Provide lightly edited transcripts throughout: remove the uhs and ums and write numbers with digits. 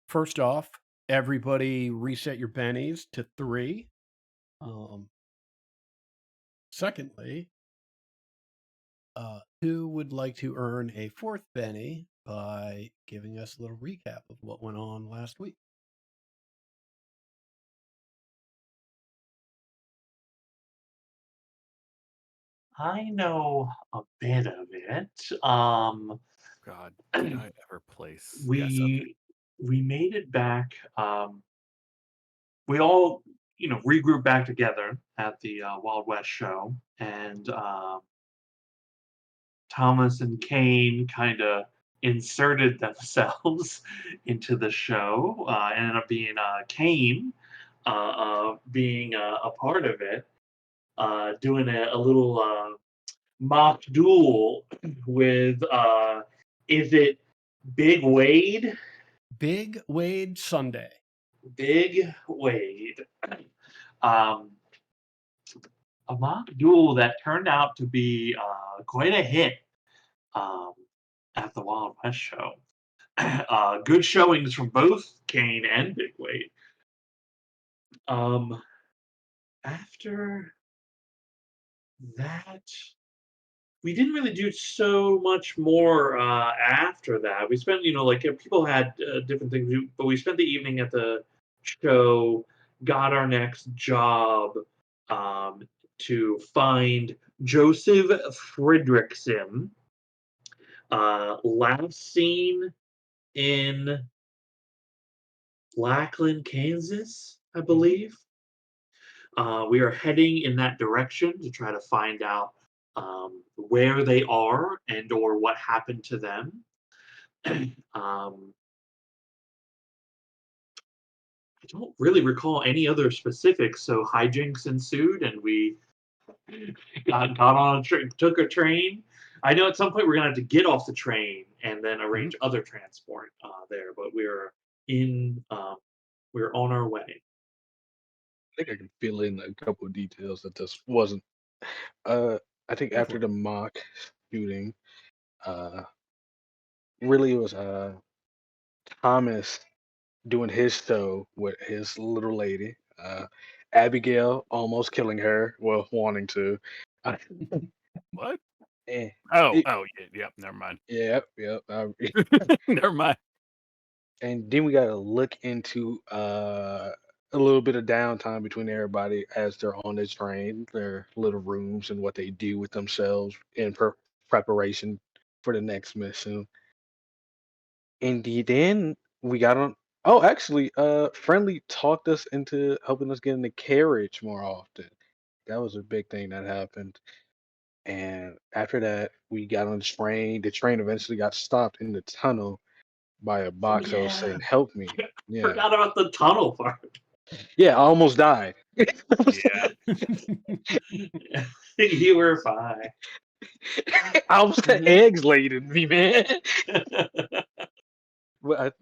First off, everybody reset your bennies to 3. Um, Secondly, who would like to earn a 4th Benny by giving us a little recap of what went on last week? I know a bit of it. God, did I ever place yes, okay. We we made it back. We all, regrouped back together at the Wild West show, and Thomas and Kane kind of inserted themselves into the show. Ended up being Kane being a part of it, doing a little mock duel with is it Big Wade? Big Wade Sunday. Big Wade. Um, a mock duel that turned out to be quite a hit um, at the Wild West show. Good showings from both Kane and Big Wade. Um, After that, we didn't really do so much more after that. We spent, people had different things, but we spent the evening at the show, got our next job um, to find Joseph Fredrickson, last seen in Lackland, Kansas, I Mhm. believe. We are heading in that direction to try to find out where they are and or what happened to them. um, I don't really recall any other specifics. So hijinks ensued, and we got on a train, took a train. I know at some point we're gonna have to get off the train and then Mhm. arrange other transport there, but we're on our way. think I can fill in a couple of details that this wasn't. Uh, I think Go after for the it. mock shooting, uh, really it was Thomas doing his show with his little lady, Abigail almost killing her, well, wanting to. Uh, What? eh, Oh, it, oh, yeah, yep, never mind. yep, yep. Never mind. And then we got to look into a little bit of downtime between everybody as they're on the train, their little rooms, and what they do with themselves in preparation for the next mission. Then we got on. Oh, actually, Friendly talked us into helping us get in the carriage more often. That was a big thing that happened. And after that, we got on the train. The train eventually got stopped in the tunnel by a Oh box that was yeah, saying, "Help me." Yeah. forgot about the tunnel part. Yeah, I almost died. Yeah. You were fine. I almost had eggs laid in me, man. But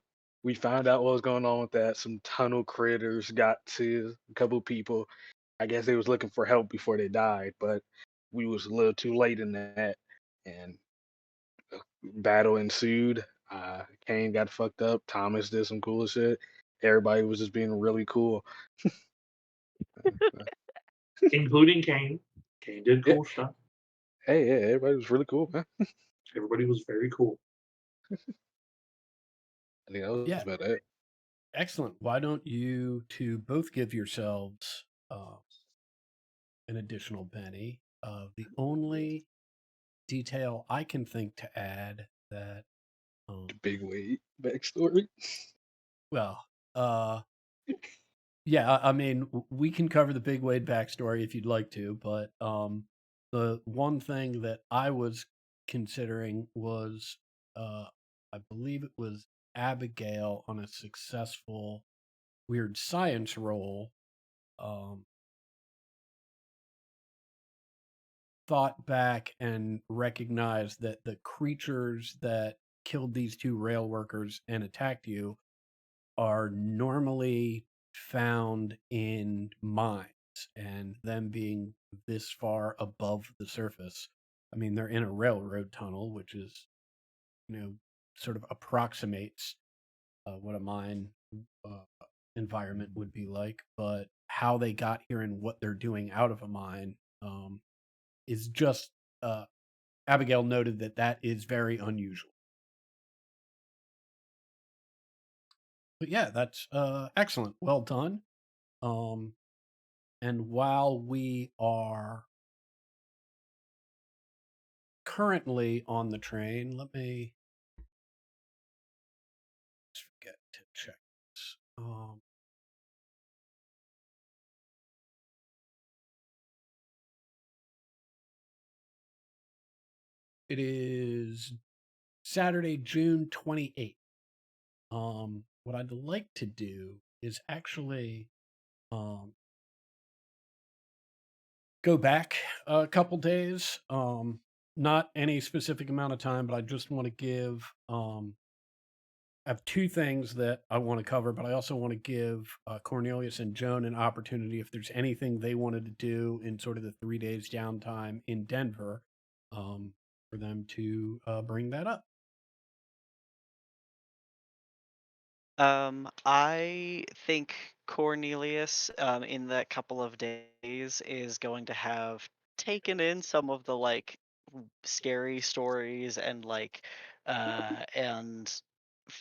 we found out what was going on with that. Some tunnel critters got to a couple people. I guess they was looking for help before they died, but we was a little too late in that, and battle ensued. Kane got fucked up. Thomas did some cool shit. Everybody was just being really cool. Including Kane. Kane did Yeah, cool stuff. hey, yeah, everybody was really cool, man. Everybody was very cool. I think that was Yeah, about it. excellent. Why don't you two both give yourselves an additional Benny? The only detail I can think to add that, The um, big weight backstory. well, uh, yeah, I mean, we can cover the Big Wade backstory if you'd like to, but the one thing that I was considering was, I believe it was Abigail on a successful weird science roll, um, thought back and recognized that the creatures that killed these two rail workers and attacked you are normally found in mines, and them being this far above the surface. I mean, they're in a railroad tunnel, which is, you know, sort of approximates what a mine uh, environment would be like, but how they got here and what they're doing out of a mine is just. Abigail noted that that is very unusual. But yeah, that's excellent. Well done. Um, and while we are currently on the train, let me just forget to check this. It is Saturday, June 28th. What I'd like to do is actually go back a couple days. Not any specific amount of time, but I just want to give I have two things that I want to cover, but I also want to give Cornelius and Joan an opportunity if there's anything they wanted to do in sort of the 3 days downtime in Denver, for them to bring that up. I think Cornelius, in that couple of days, is going to have taken in some of the scary stories and and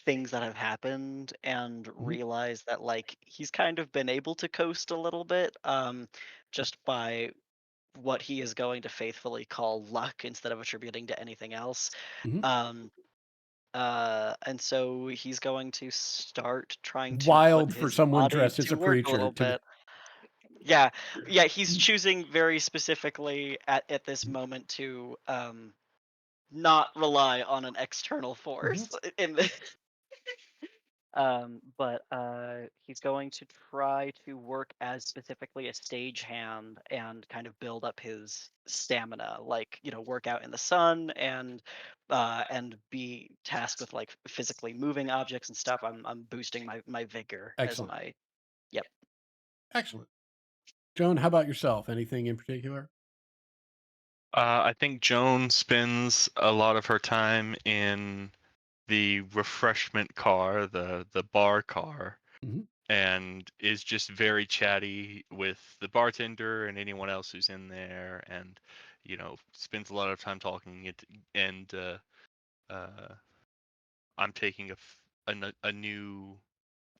things that have happened, and Mhm. realize that he's kind of been able to coast a little bit, just by what he is going to faithfully call luck instead of attributing to anything else. Mhm. Um, and so he's going to start trying to put Wild for his someone body dressed as to a work a preacher little to be. bit. Yeah, yeah, he's choosing very specifically at this moment to not rely on an external Mhm. force in this. But he's going to try to work as specifically a stagehand and kind of build up his stamina, work out in the sun and be tasked with physically moving objects and stuff. I'm boosting my vigor as Excellent. my yep. Excellent. Joan, how about yourself? Anything in particular? I think Joan spends a lot of her time in the refreshment car, the bar car, Mhm. and is just very chatty with the bartender and anyone else who's in there, and spends a lot of time talking it. And uh, I'm taking a new.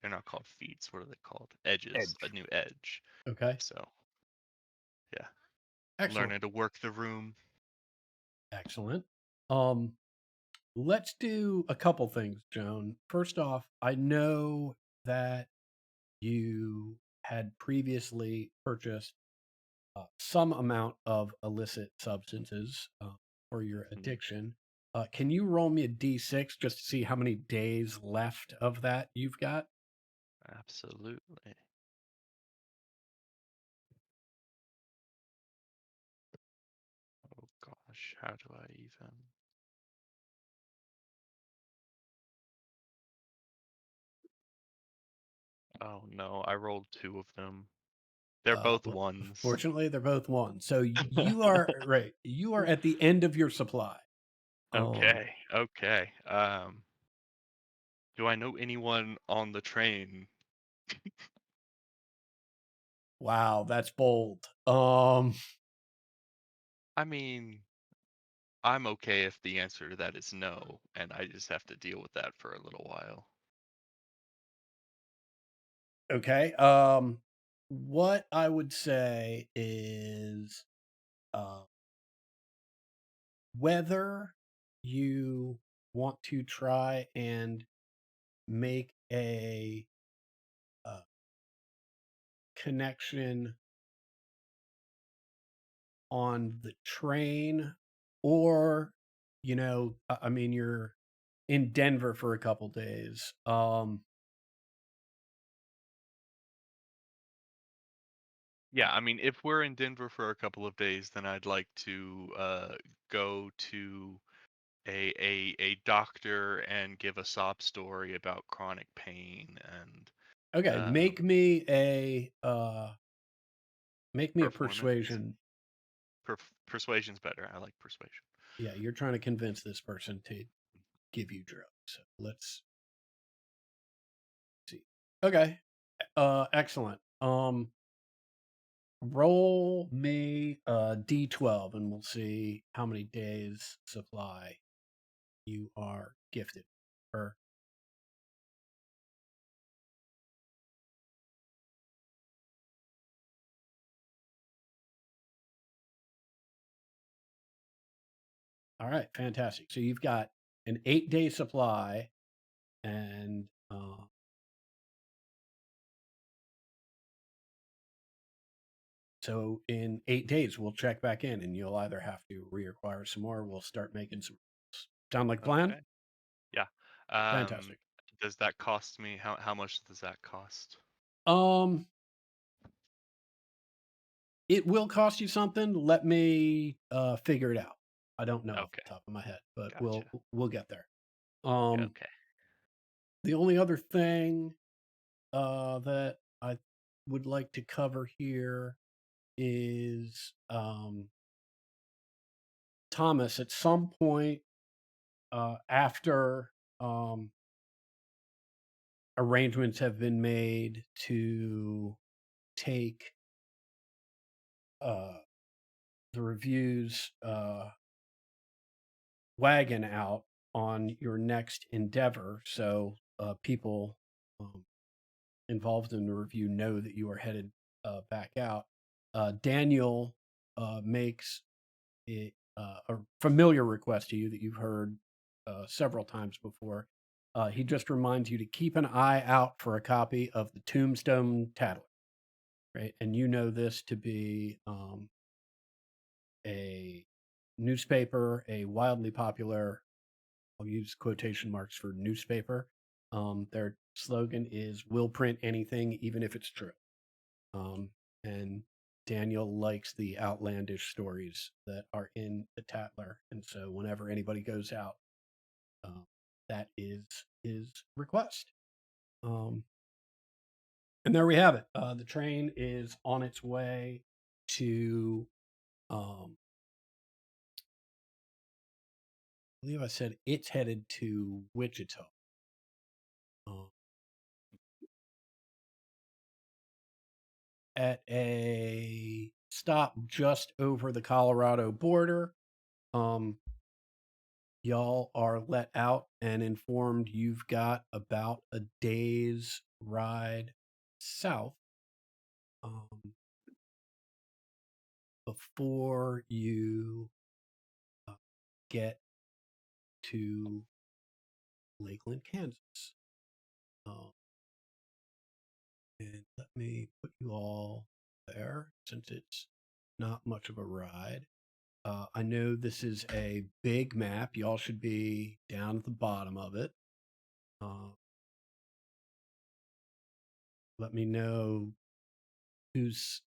They're not called feeds. What are they called? Edges. A Edge. new edge. Okay. So yeah, Excellent. learning to work the room. Excellent. Um, let's do a couple things, Joan. First off, I know that you had previously purchased some amount of illicit substances for your Mhm. addiction. Can you roll me a d6 just to see how many days left of that you've got? Absolutely. Oh gosh, how do I even? Oh no, I rolled two of them. They're both Well, ones. fortunately, they're both one. So you are right. You are at the end of your supply. Okay, okay. Do I know anyone on the train? Wow, that's bold. I mean, I'm okay if the answer to that is no, and I just have to deal with that for a little while. Okay. What I would say is uh, whether you want to try and make a uh, connection on the train, or I mean, you're in Denver for a couple days. Yeah, I mean, if we're in Denver for a couple of days, then I'd like to go to a doctor and give a sob story about chronic pain and Okay, um, make me a performance. persuasion. Persuasion's better. I like persuasion. Yeah, you're trying to convince this person to give you drugs. So let's see. Okay. Excellent. Roll me D12 and we'll see how many days supply you are gifted. Or all right, fantastic. So you've got an 8-day supply, and so in 8 days we'll check back in, and you'll either have to reacquire some more. Or we'll start making some. Sound like a plan? Okay. Yeah. Fantastic. Does that cost me? How much does that cost? Um, it will cost you something. Let me figure it out. I don't know off Okay. the top of my head, but Gotcha. we'll get there. Okay. The only other thing that I would like to cover here is Thomas. At some point after arrangements have been made to take the reviews wagon out on your next endeavor, so people involved in the review know that you are headed back out. Daniel makes a familiar request to you that you've heard several times before. He just reminds you to keep an eye out for a copy of the Tombstone Tattler, right? And you know this to be a newspaper, a wildly popular, I'll use quotation marks for newspaper. Their slogan is "We'll print anything, even if it's true." And Daniel likes the outlandish stories that are in the Tatler, and so whenever anybody goes out, that is his request. And there we have it. The train is on its way to. I believe I said it's headed to Wichita. At a stop just over the Colorado border, y'all are let out and informed you've got about a day's ride south before you get to Lakeland, Kansas. And let me put you all there since it's not much of a ride. I know this is a big map. Y'all should be down at the bottom of it. Let me know whose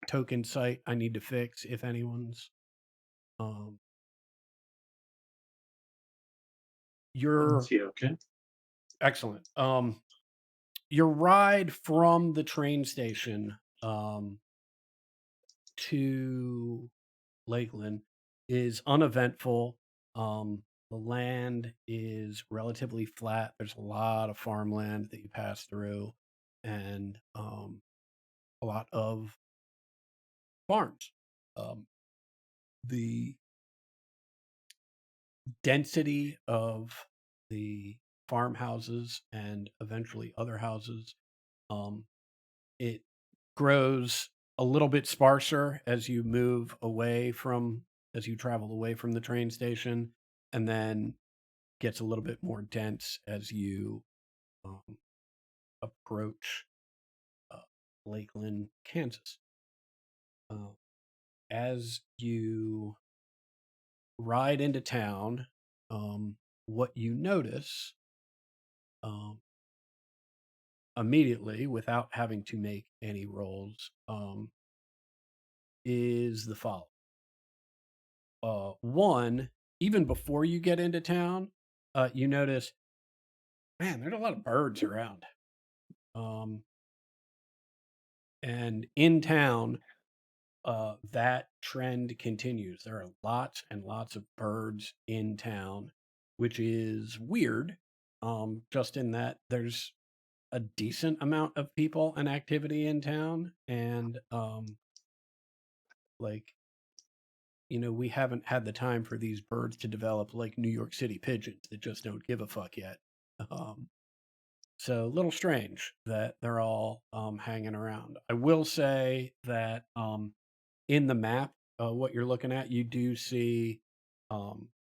token site I need to fix, if anyone's. Your Yeah, okay. excellent. Your ride from the train station to Lakeland is uneventful. The land is relatively flat. There's a lot of farmland that you pass through, and a lot of farms. The density of the farmhouses and eventually other houses, it grows a little bit sparser as you travel away from the train station, and then gets a little bit more dense as you approach Lakeland, Kansas. As you ride into town, what you notice immediately, without having to make any rolls, is the following. One, even before you get into town, you notice, man, there's a lot of birds around. And in town, that trend continues. There are lots and lots of birds in town, which is weird, just in that there's a decent amount of people and activity in town, and like we haven't had the time for these birds to develop like New York City pigeons that just don't give a fuck yet. Um, so a little strange that they're all hanging around. I will say that in the map, what you're looking at, you do see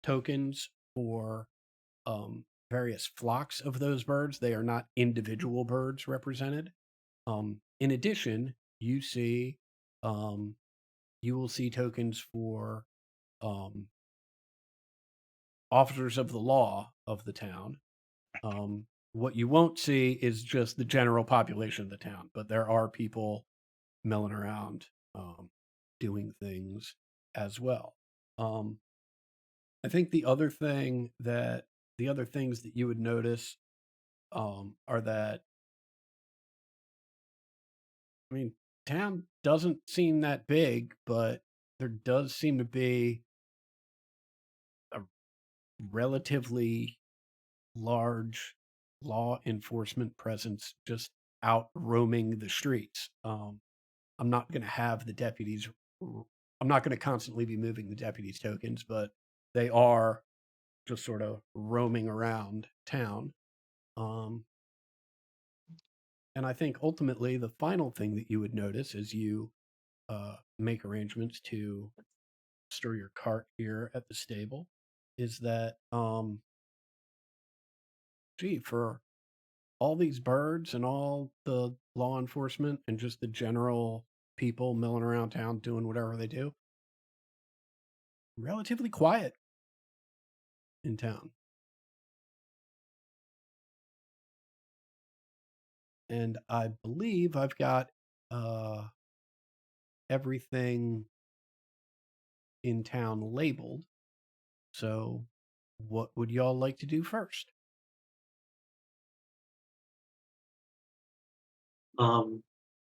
tokens for various flocks of those birds. They are not individual birds represented. In addition, um, you will see tokens for um, officers of the law of the town. What you won't see is just the general population of the town, but there are people milling around, doing things as well. I think the other things that you would notice are that, I mean, town doesn't seem that big, but there does seem to be a relatively large law enforcement presence just out roaming the streets. I'm not going to have the deputies. I'm not going to constantly be moving the deputies' tokens, but they are just sort of roaming around town. Um, and I think ultimately the final thing that you would notice as you make arrangements to store your cart here at the stable is that, gee, for all these birds and all the law enforcement and just the general people milling around town doing whatever they do, relatively quiet in town. And I believe I've got uh, everything in town labeled. So, what would y'all like to do first?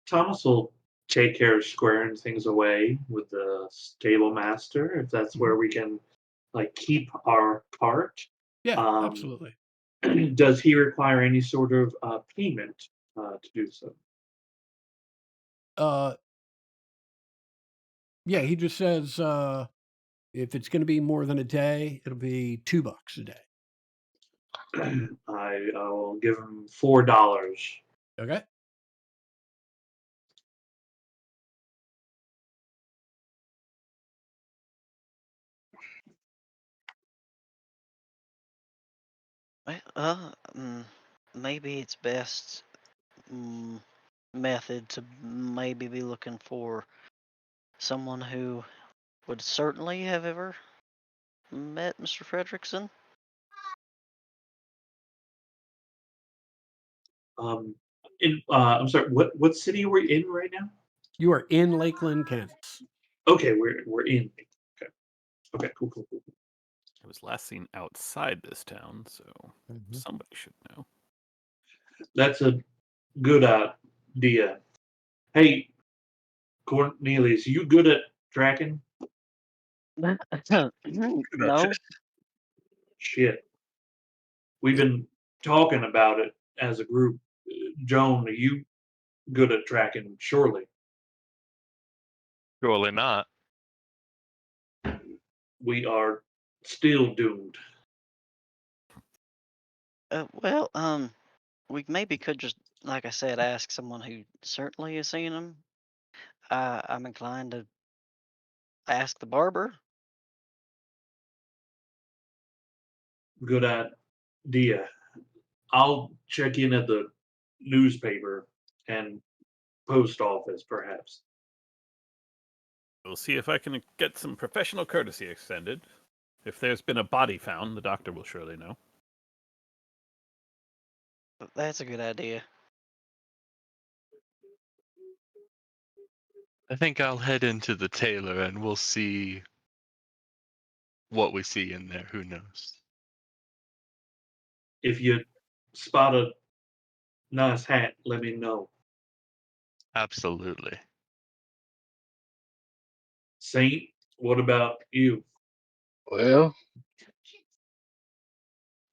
Thomas will take care of squaring things away with the stable master if that's where we can like keep our cart. Yeah, Um, absolutely. does he require any sort of payment to do so? Uh, yeah, he just says if it's going to be more than a day, it'll be $2 a day. I will give him $4. Okay. Well, maybe it's best method to maybe be looking for someone who would certainly have ever met Mr. Fredrickson. Um, I'm sorry. What city are we in right now? You are in Lakeland, Kansas. Okay, we're in. Okay. Okay. Cool. Cool. Cool. It was last seen outside this town, so Mhm. somebody should know. That's a good idea. Hey, Cornelius, you good at tracking? No, Shit. We've been talking about it as a group. Joan, are you good at tracking? Surely. Surely not. We are still doomed. well, we maybe could just, like I said, ask someone who certainly has seen him. I'm inclined to ask the barber. Good idea. I'll check in at the newspaper and post office, perhaps. We'll see if I can get some professional courtesy extended. If there's been a body found, the doctor will surely know. That's a good idea. I think I'll head into the tailor and we'll see what we see in there. Who knows? If you spot a nice hat, let me know. Absolutely. Saint, what about you? Well,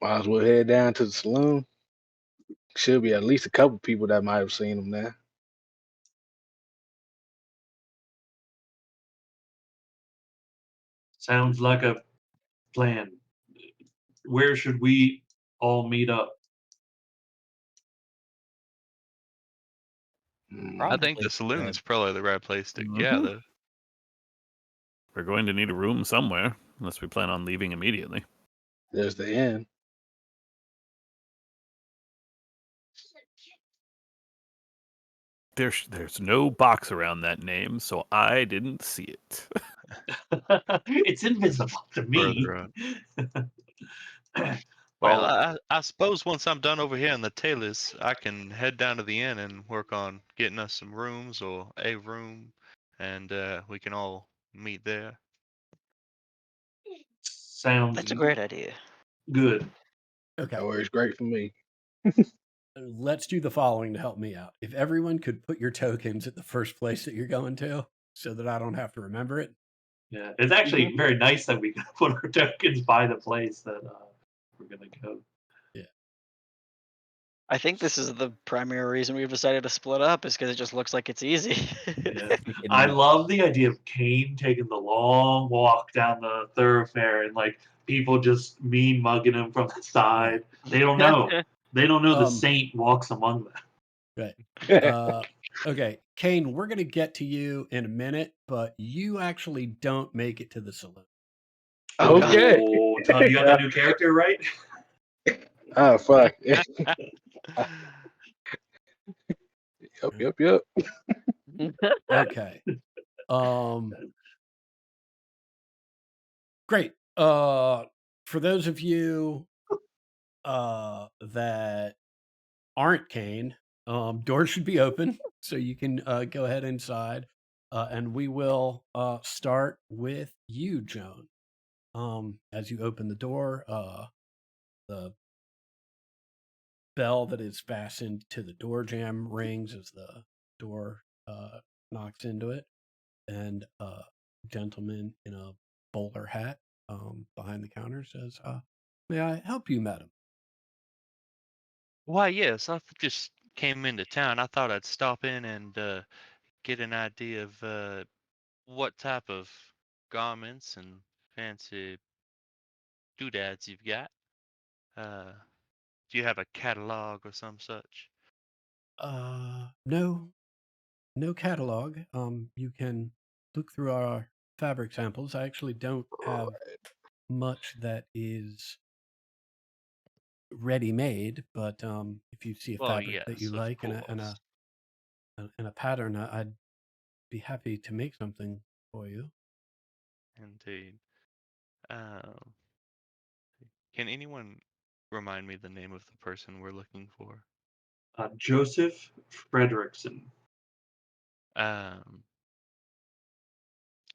might as well head down to the saloon. Should be at least a couple people that might have seen him there. Sounds like a plan. Where should we all meet up? I think Probably. the saloon Uh, is probably the right place to Mhm. gather. We're going to need a room somewhere, unless we plan on leaving immediately. There's the inn. There's no box around that name, so I didn't see it. It's invisible to me. Further Well, Well, I suppose once I'm done over here in the tailors, I can head down to the inn and work on getting us some rooms or a room, and we can all meet there. sounds That's a great idea. good. Okay. That works great for me. Let's do the following to help me out. If everyone could put your tokens at the first place that you're going to, so that I don't have to remember it. Yeah, it's actually very nice that we can put our tokens by the place that we're gonna go. I think this is the primary reason we've decided to split up is because it just looks like it's easy. Yeah. I love the idea of Kane taking the long walk down the thoroughfare and like people just mean mugging him from the side. They don't know. They don't know the Um, saint walks among them. Right. Okay, Kane, we're gonna get to you in a minute, but you actually don't make it to the saloon. Okay. Oh, Todd, you got that new character, right? Oh fuck. Yep. Okay. Great. For those of you that aren't Kane, doors should be open, so you can go ahead inside, and we will start with you, Joan. As you open the door, the bell that is fastened to the door jamb rings as the door knocks into it, and a gentleman in a bowler hat behind the counter says, "May I help you, madam?" Why, yes, I just came into town. I thought I'd stop in and get an idea of what type of garments and fancy doodads you've got. Uh, do you have a catalog or some such? No, no catalog. You can look through our fabric samples. I actually don't have much that is ready made, but if you see a Well, fabric that you yes, of like and course. a pattern, I'd be happy to make something for you. Indeed. Um, can anyone remind me the name of the person we're looking for? Joseph Frederickson. Um,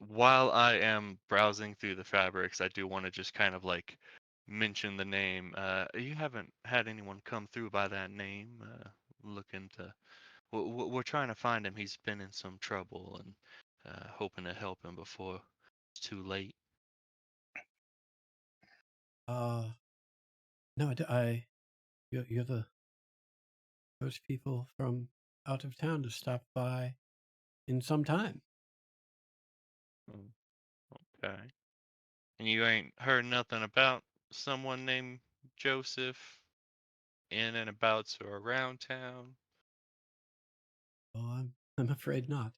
while I am browsing through the fabrics, I do want to just kind of like mention the name. You haven't had anyone come through by that name, looking to. We're trying to find him. He's been in some trouble and hoping to help him before it's too late. No, you're the first people from out of town to stop by in some time. Mm, okay. And you ain't heard nothing about someone named Joseph in and about or around town? Oh, I'm afraid not.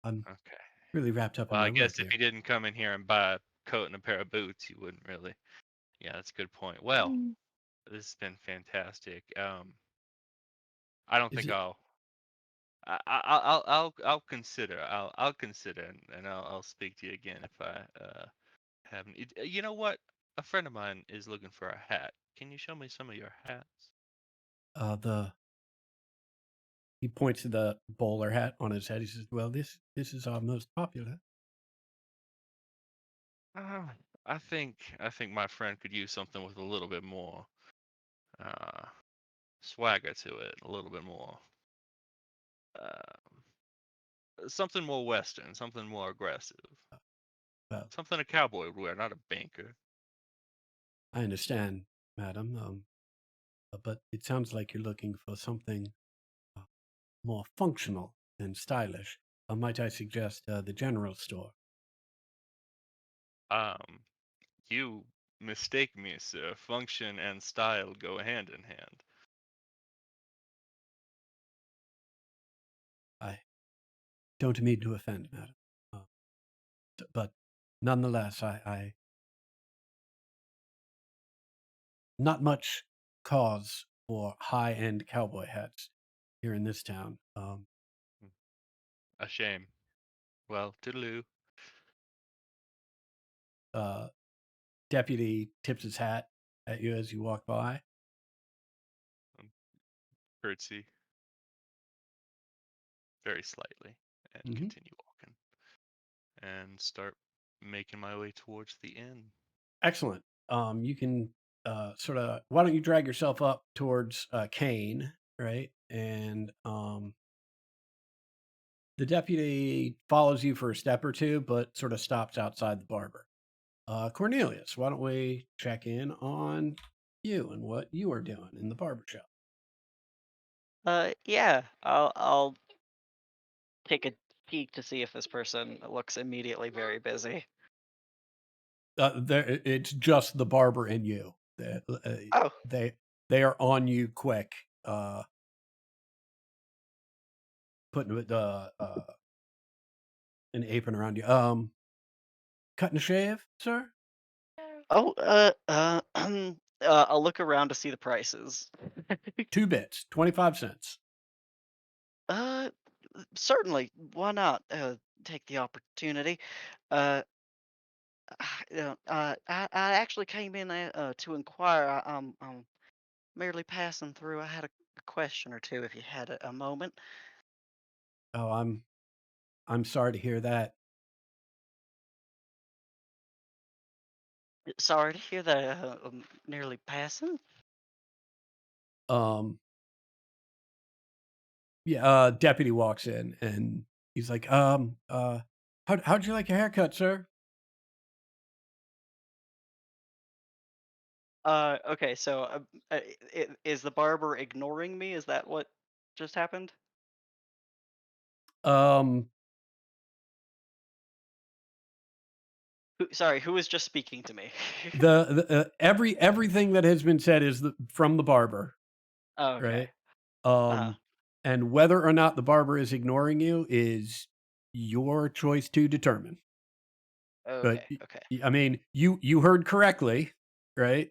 I'm Okay. really wrapped up in Well, I my work guess if here. you didn't come in here and buy a coat and a pair of boots, you wouldn't really. Yeah, that's a good point. Well, this has been fantastic. I don't Is think it? I'll consider. I'll consider, and I'll speak to you again if I haven't. You know what? A friend of mine is looking for a hat. Can you show me some of your hats? The He points to the bowler hat on his head. He says, "Well, this is our most popular." Uh, I think my friend could use something with a little bit more uh, swagger to it, a little bit more, something more Western, something more aggressive, Well, something a cowboy would wear, not a banker. I understand, madam. but it sounds like you're looking for something uh, more functional and stylish. Might I suggest the general store? Um, you mistake me, sir. Function and style go hand in hand. I don't mean to offend, madam, uh, but nonetheless, I not much cause for high-end cowboy hats here in this town. A shame. Well, toodaloo. Uh, Deputy tips his hat at you as you walk by. Curtsy very slightly and Mhm. continue walking and start making my way towards the inn. Excellent. You can sort of. Why don't you drag yourself up towards Kane, right? And the deputy follows you for a step or two, but sort of stops outside the barber. Cornelius, why don't we check in on you and what you are doing in the barber shop? Yeah, I'll take a peek to see if this person looks immediately very busy. It's just the barber and you. Oh, They they are on you quick. Uh, Putting an apron around you. Cutting a shave, sir? oh, I'll look around to see the prices. 2 bits, 25 cents. Uh, Certainly. Why not? Take the opportunity. Uh, I actually came in to inquire. I'm merely passing through. I had a question or two, if you had a moment. Oh, I'm sorry to hear that. Sorry to hear that. I'm nearly passing. Um, yeah, deputy walks in and he's like, how'd you like your haircut, sir? Okay. So, is the barber ignoring me? Is that what just happened? Um, Sorry, who was just speaking to me? everything that has been said is from the barber, Oh, okay. right? Uh, And whether or not the barber is ignoring you is your choice to determine. But okay. Okay. I mean, you heard correctly, right?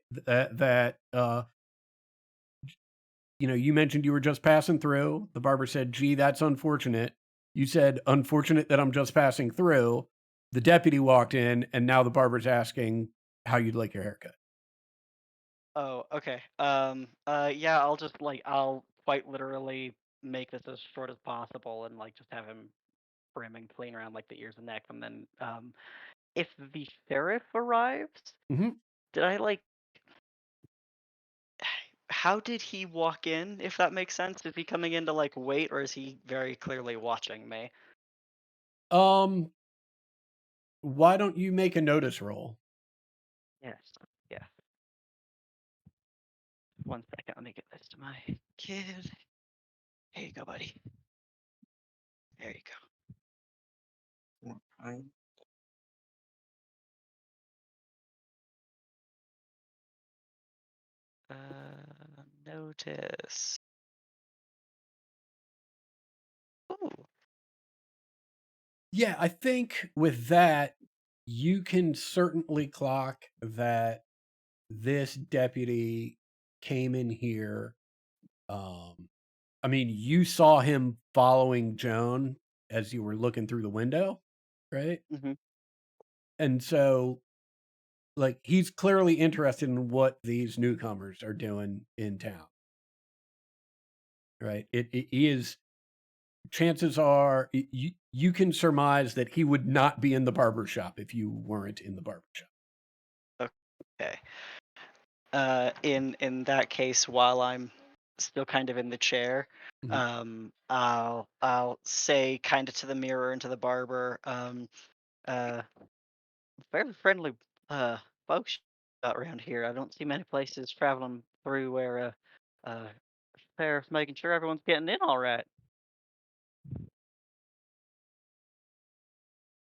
You mentioned you were just passing through. The barber said, "Gee, that's unfortunate." You said, "Unfortunate that I'm just passing through." The deputy walked in, and now the barber's asking how you'd like your haircut. Oh, okay. Yeah, I'll quite literally make this as short as possible and like just have him brimming clean around like the ears and neck, and then if the sheriff arrives, Hmm. did I like? How did he walk in? If that makes sense, is he coming in to like wait, or is he very clearly watching me? Um, why don't you make a notice roll? Yes. Yeah. 1 second. Let me get this to my kid. Here you go, buddy. There you go. Alright. Notice. Ooh. Yeah, I think with that, you can certainly clock that this deputy came in here. Um, I mean, you saw him following Joan as you were looking through the window, right? Mm-hmm. And so, like, he's clearly interested in what these newcomers are doing in town, right? It is, chances are, you can surmise that he would not be in the barber shop if you weren't in the barber shop. Okay. In that case, while I'm still kind of in the chair, Mhm. I'll say kind of to the mirror and to the barber, uh, fairly friendly uh folks around here. I don't see many places traveling through where Uh, Sheriff's making sure everyone's getting in all right.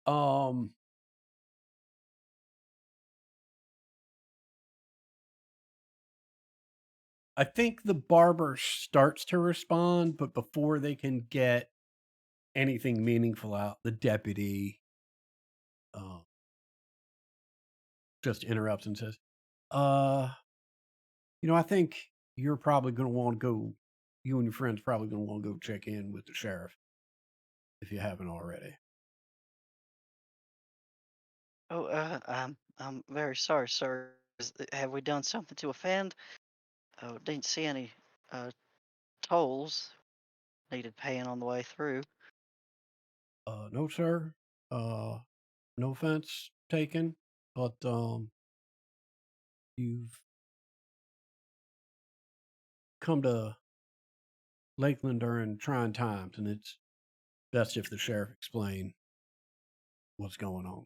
Um, I think the barber starts to respond, but before they can get anything meaningful out, the deputy uh, just interrupts and says, "Uh, I think you're probably going to want to go. You and your friends probably going to want to go check in with the sheriff if you haven't already." Oh, I'm very sorry, sir. Have we done something to offend? Oh, didn't see any uh tolls needed paying on the way through. No, sir. No offense taken, but you've come to Lakeland during trying times, and it's best if the sheriff explain what's going on.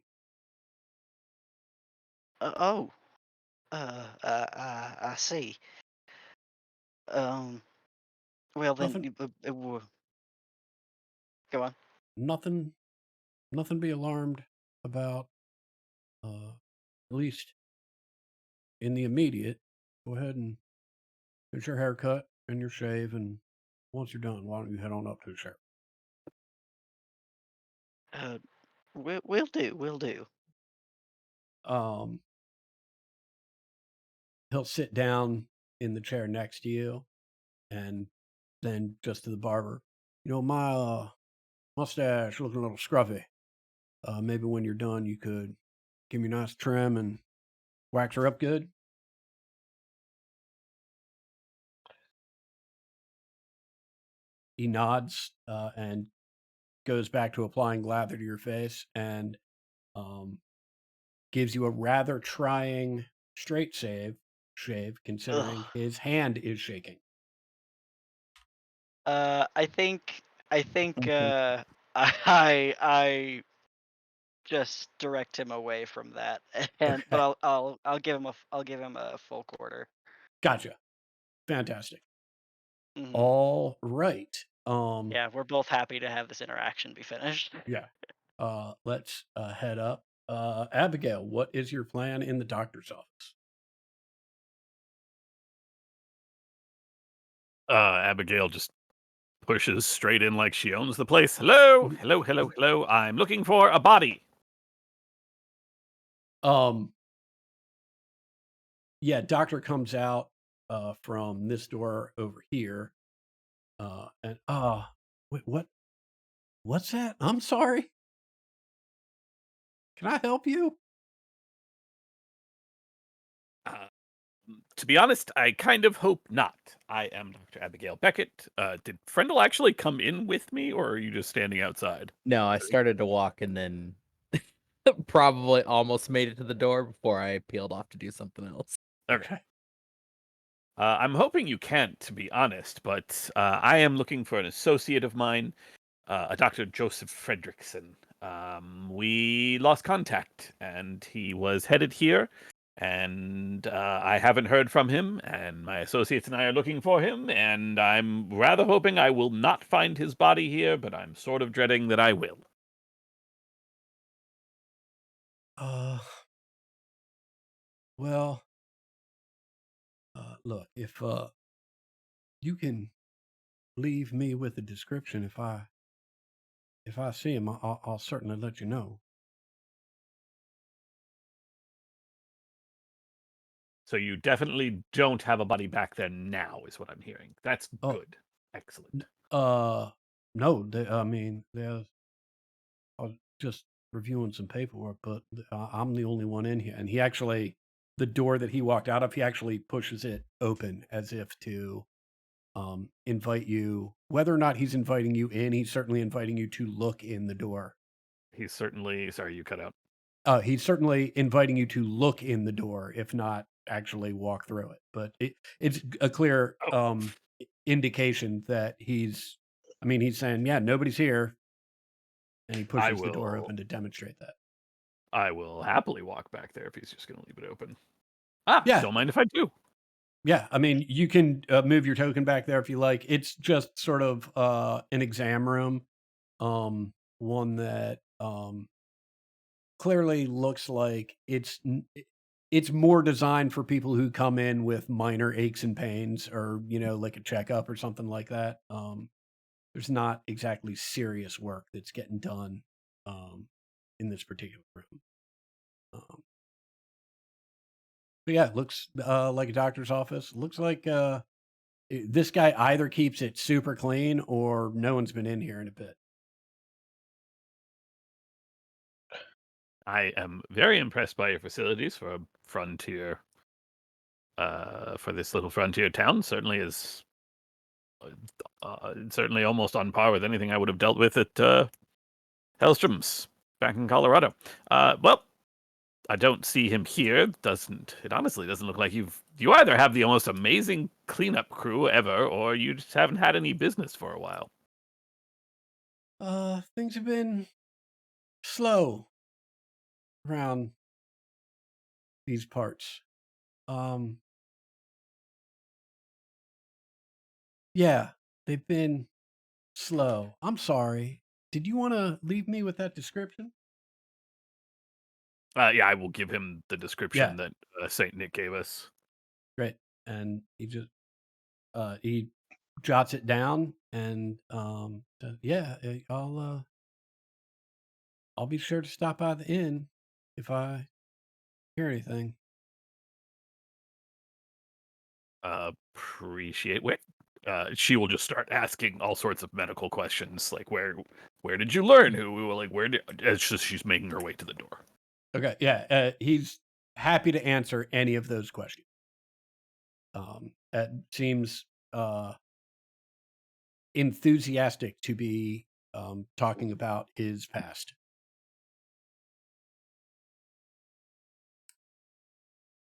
Oh, I see. Um, well then, Nothing, go on. nothing, nothing. Be alarmed about. At least in the immediate. Go ahead and get your haircut and your shave, and once you're done, why don't you head on up to the sheriff? Uh, we'll do. Um, he'll sit down in the chair next to you, and then just to the barber, my mustache looking a little scruffy. Maybe when you're done, you could give me a nice trim and wax her up good. He nods and goes back to applying lather to your face and um, gives you a rather trying straight shave, considering Ugh. his hand is shaking. I think I just direct him away from that, and but Okay, I'll give him a full quarter. gotcha. Fantastic. Hmm. All right. Yeah, we're both happy to have this interaction be finished. Yeah. Let's head up. Abigail, what is your plan in the doctor's office? Abigail just pushes straight in like she owns the place. Hello, hello, hello, hello. I'm looking for a body. Um, yeah, doctor comes out from this door over here. And wait, what's that? I'm sorry. Can I help you? Uh, to be honest, I kind of hope not. I am Dr. Abigail Beckett. Did Frendel actually come in with me, or are you just standing outside? No, I started to walk and then probably almost made it to the door before I peeled off to do something else. Okay. I'm hoping you can't, to be honest, but I am looking for an associate of mine, a Dr. Joseph Fredrickson. We lost contact, and he was headed here, and I haven't heard from him, and my associates and I are looking for him, and I'm rather hoping I will not find his body here, but I'm sort of dreading that I will. Uh, well, look, if you can leave me with a description, if I see him, I'll certainly let you know. So you definitely don't have a body back there now, is what I'm hearing. That's Oh, good. Excellent. no, I mean, I was just reviewing some paperwork, but I'm the only one in here. And the door that he walked out of, he actually pushes it open as if to invite you. Whether or not he's inviting you in, he's certainly inviting you to look in the door. He's certainly sorry you cut out. He's certainly inviting you to look in the door, if not actually walk through it. But it's a clear Oh, indication that he's saying, yeah, nobody's here. And he I pushes the door will open to demonstrate that. I will happily walk back there if he's just going to leave it open. Ah, Yeah, don't mind if I do. Yeah, I mean, you can move your token back there if you like. It's just sort of an exam room, one that clearly looks like it's more designed for people who come in with minor aches and pains, or like a checkup or something like that. There's not exactly serious work that's getting done in this particular room. But yeah, it looks like a doctor's office. Looks like this guy either keeps it super clean or no one's been in here in a bit. I am very impressed by your facilities for a frontier, for this little frontier town. Certainly is, certainly almost on par with anything I would have dealt with at Hellstrom's back in Colorado. Well, I don't see him here. It honestly doesn't look like you either have the most amazing cleanup crew ever, or you just haven't had any business for a while. Things have been slow around these parts. Yeah, they've been slow. I'm sorry. Did you want to leave me with that description? Yeah, I will give him the Yeah, description that Saint Nick gave us. great. And he jots it down, and yeah, I'll be sure to stop by the inn if I hear anything. Appreciate it. She will just start asking all sorts of medical questions, like where did you learn? It's just she's making her way to the door. Okay, yeah, he's happy to answer any of those questions. It seems enthusiastic to be talking about his past.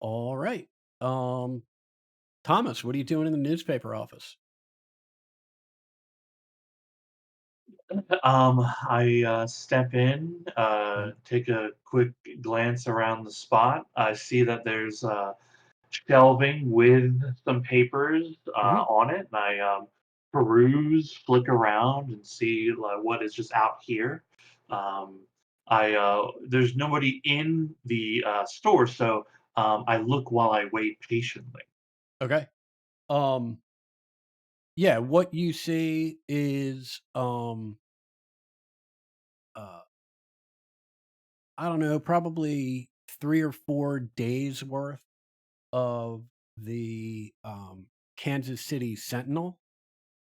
All right. Thomas, what are you doing in the newspaper office? I step in, take a quick glance around the spot. I see that there's shelving with some papers Mhm. on it, and I peruse, flick around, and see what is just out here. Um, I There's nobody in the store, so I look while I wait patiently. Okay. Um, yeah, what you see is uh I don't know, probably 3 or 4 days worth of the Kansas City Sentinel,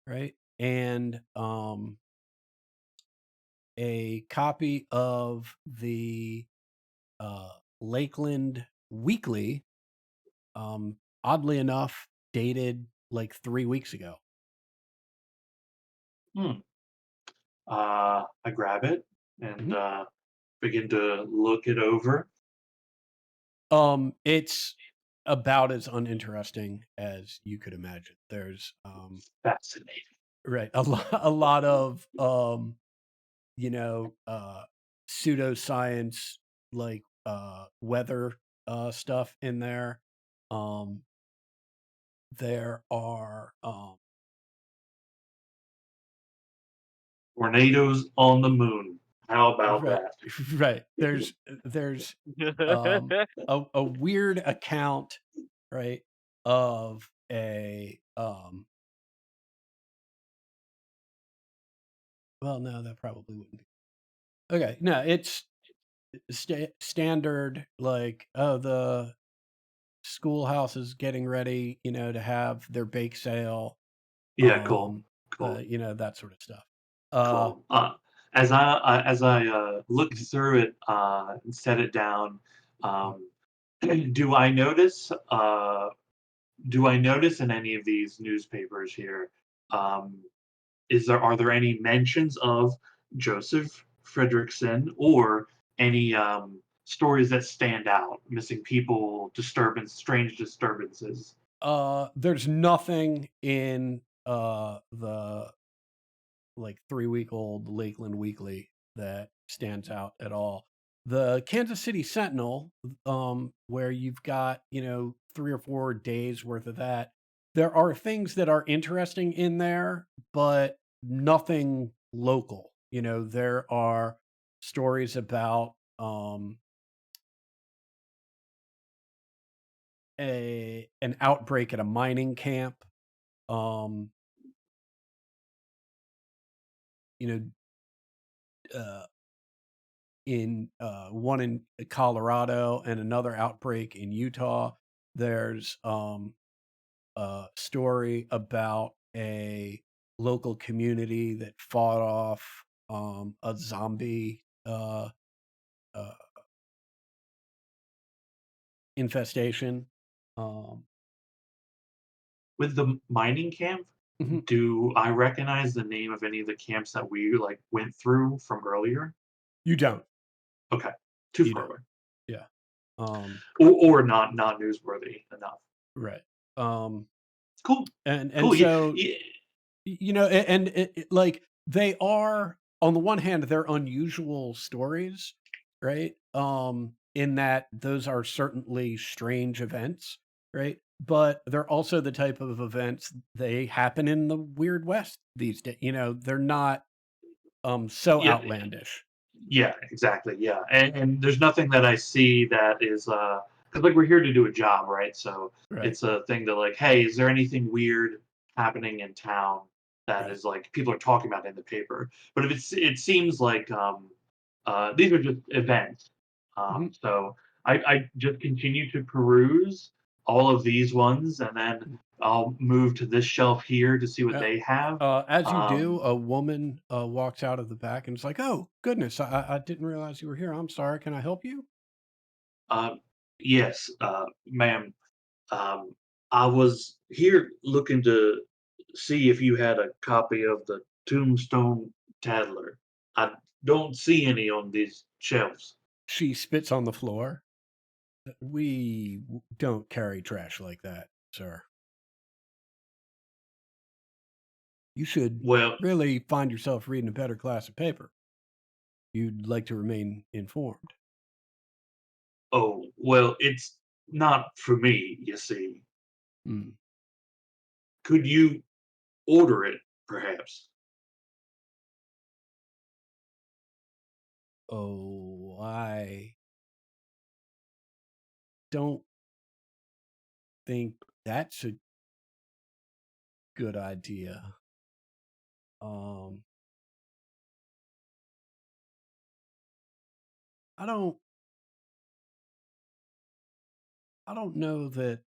right? And a copy of the Lakeland Weekly, oddly enough, dated like 3 weeks ago. Hmm. I grab it and Mhm. begin to look it over. It's about as uninteresting as you could imagine. There's Fascinating. right, a lot of you know, pseudoscience, like weather stuff in there. Um, there are Tornadoes on the moon. How about right, that? right. There's a weird account, right, of a well, no, that probably wouldn't be. Okay, no, it's standard, like, oh, the schoolhouse is getting ready, to have their bake sale, Yeah, cool, cool, that sort of stuff. Uh, cool. As I look through it and set it down, um, do I notice? Do I notice in any of these newspapers here? Um, are there any mentions of Joseph Fredrickson or any stories that stand out? Missing people, strange disturbances. there's nothing in the like 3-week-old Lakeland Weekly that stands out at all. the Kansas City Sentinel, where you've got, 3 or 4 days worth of that, there are things that are interesting in there, but nothing local. There are stories about an outbreak at a mining camp. Um, you know, uh, in one in Colorado and another outbreak in Utah. There's a story about a local community that fought off a zombie uh, infestation. Um, With the mining camp, mhm. do I recognize the name of any of the camps that we like went through from earlier? You don't. Okay, too You far don't. away, Yeah. Um, or not newsworthy enough. right. Um, Cool, and cool. Yeah, so yeah, and like they are, on the one hand, they're unusual stories, right? In that those are certainly strange events, right? But they're also the type of events, they happen in the weird west these days. They're not so yeah, outlandish. yeah, exactly. Yeah, and there's nothing that I see that is because like we're here to do a job, right? So Right. it's a thing to like, hey, is there anything weird happening in town that Right. is like people are talking about in the paper? But if it seems like these are just events. Mhm. So I just continue to peruse all of these ones, and then Mm. I'll move to this shelf here to see what Uh, they have. as you do, Um, a woman walks out of the back and it's like, "Oh goodness, I didn't realize you were here. I'm sorry. Can I help you?" uh, yes, ma'am. Um, I was here looking to see if you had a copy of the Tombstone Tattler. I don't see any on these shelves. She spits on the floor. We don't carry trash like that, sir. You should Well, really find yourself reading a better class of paper. You'd like to remain informed. oh, well, it's not for me, you see. Hmm. Could you order it, perhaps? Oh, I don't think that's a good idea. Um, I don't. I don't know that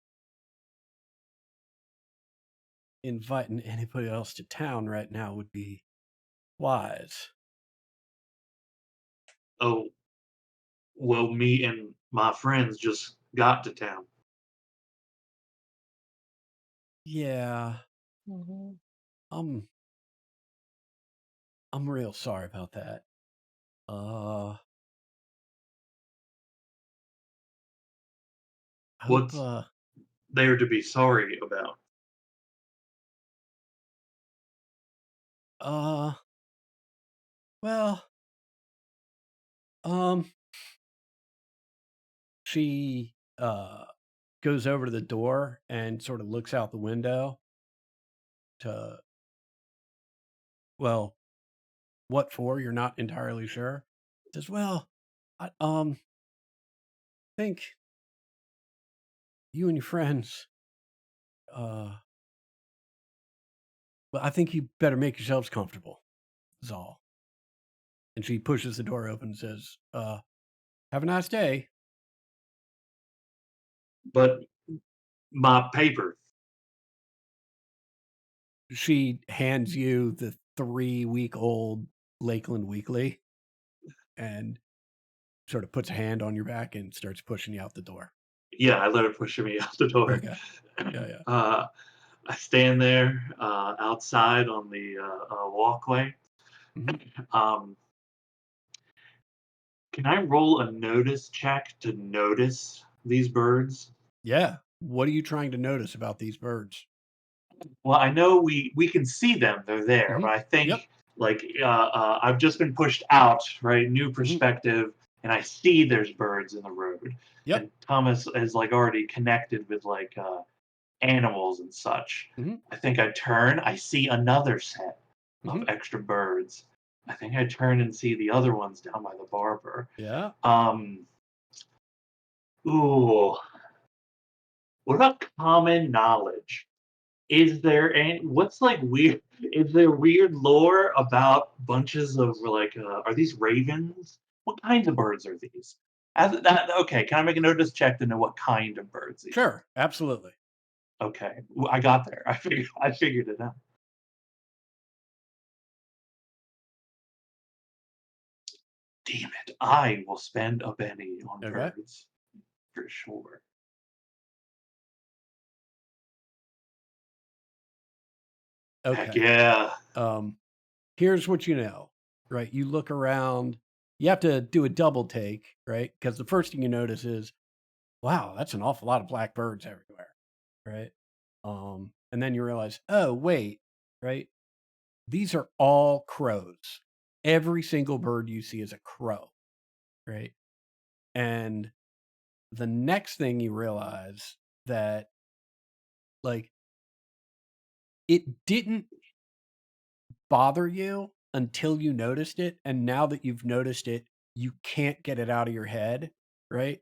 inviting anybody else to town right now would be wise. Oh, well, me and my friends just got to town. Yeah, Mhm. I'm. I'm real sorry about that. Uh, I hope. What's there to be sorry about? Uh. Well. Um. She goes over to the door and sort of looks out the window to, well, what for? You're not entirely sure. Says, well, I think you and your friends, uh, well, I think you better make yourselves comfortable. Is all. And she pushes the door open and says, have a nice day. But my paper. She hands you the 3-week-old Lakeland Weekly and sort of puts a hand on your back and starts pushing you out the door. Yeah, I let her push me out the door. Okay. Yeah. I stand there outside on the walkway. Mhm. Um, can I roll a notice check to notice these birds? Yeah. What are you trying to notice about these birds? Well, I know we can see them; they're there. But Mhm. I Yep. think like I've just been pushed out, right? New Mhm. perspective, and I see there's birds in the road. Yep. And Thomas is like already connected with like animals and such. Mhm. I think I turn, I see another set of Mhm. extra birds. I think I turn and see the other ones down by the barber. Yeah. Ooh, what about common knowledge? Is there any what's like weird? Is there weird lore about bunches of like are these ravens? What kinds of birds are these? Okay, can I make a notice check to know what kind of birds these are? Sure. Absolutely. Okay, I got there. I figured it out. Damn it! I will spend a penny on Okay. birds for sure. Heck Okay. yeah! Here's what you know, right? You look around, you have to do a double take, right? Because the first thing you notice is, wow, that's an awful lot of black birds everywhere, right? And then you realize, oh, wait, right? These are all crows. Every single bird you see is a crow, right? And the next thing you realize that, like, it didn't bother you until you noticed it, and now that you've noticed it, you can't get it out of your head, right?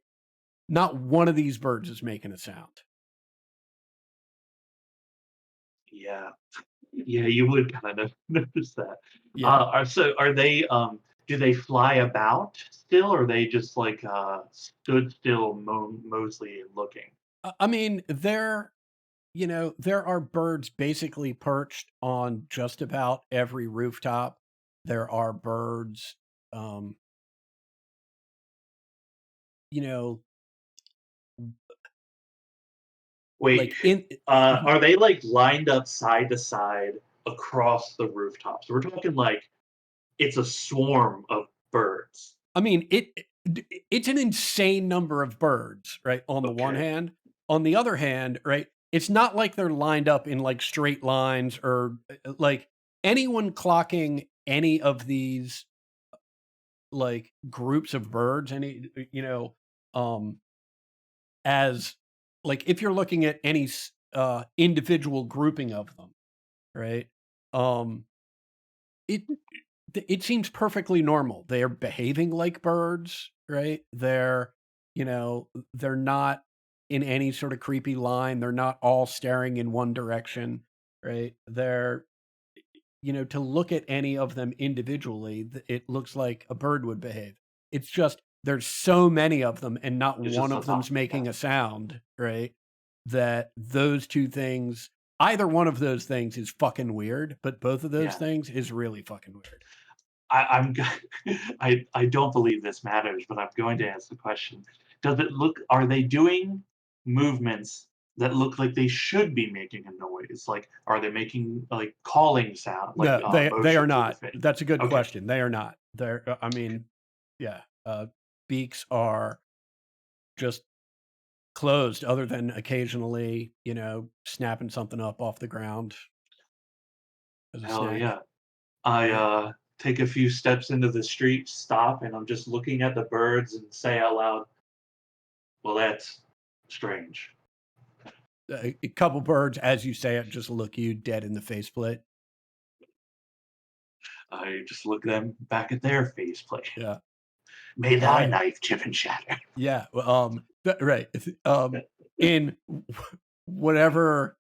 Not one of these birds is making a sound. Yeah, yeah, you would kind of notice that. Yeah. Are they do they fly about still, or are they just like stood still mostly looking? I mean, there are birds basically perched on just about every rooftop. There are birds, um, you know, Wait, like in Mhm. are they like lined up side to side across the rooftops? We're talking like it's a swarm of birds. I mean, it's an insane number of birds, right, on the one Okay. hand. On the other hand, right, it's not like they're lined up in, like, straight lines or, like, anyone clocking any of these, like, groups of birds, um, as like, if you're looking at any individual grouping of them, right, um, it it seems perfectly normal. They're behaving like birds, right? They're not in any sort of creepy line. They're not all staring in one direction, right? To look at any of them individually, it looks like a bird would behave. It's just there's so many of them and not It's one just a of them's lot. making a sound, right? That those two things, either one of those things is fucking weird, but both of those Yeah. things is really fucking weird. I'm I don't believe this matters, but I'm going to ask the question. Does it look are they doing movements that look like they should be making a noise? Like are they making like calling sound, like No, they are motions with the not. face? That's a good Okay. question. They are not. I mean, yeah, beaks are just closed other than occasionally, snapping something up off the ground as a Hell snack. yeah. I Right? take a few steps into the street, stop, and I'm just looking at the birds and say out loud, "Well, that's strange." A couple birds, as you say it, just look you dead in the faceplate. I just look them back at their faceplate. Yeah. May All thy right. knife chip and shatter. Yeah. Well, right. In whatever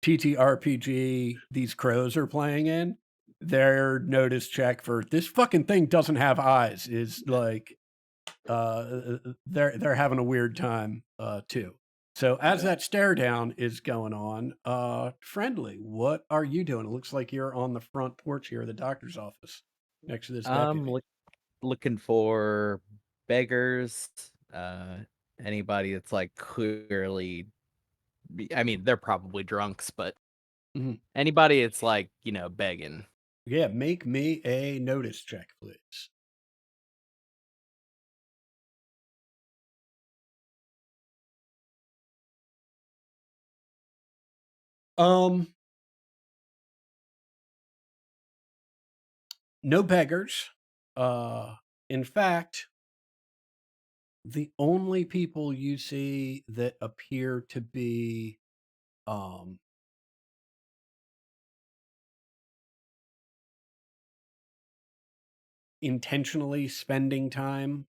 TTRPG these crows are playing in, their notice check for this fucking thing doesn't have eyes is like they're having a weird time too. So as Yeah. that stare down is going on, Friendly, what are you doing? It looks like you're on the front porch here of the doctor's office next to this I'm deputy. looking for beggars, uh, anybody that's like clearly. I mean, they're probably drunks, but Mhm. anybody that's like begging. Yeah, make me a notice check, please. Um, no beggars. Uh, in fact, The only people you see that appear to be um, intentionally spending time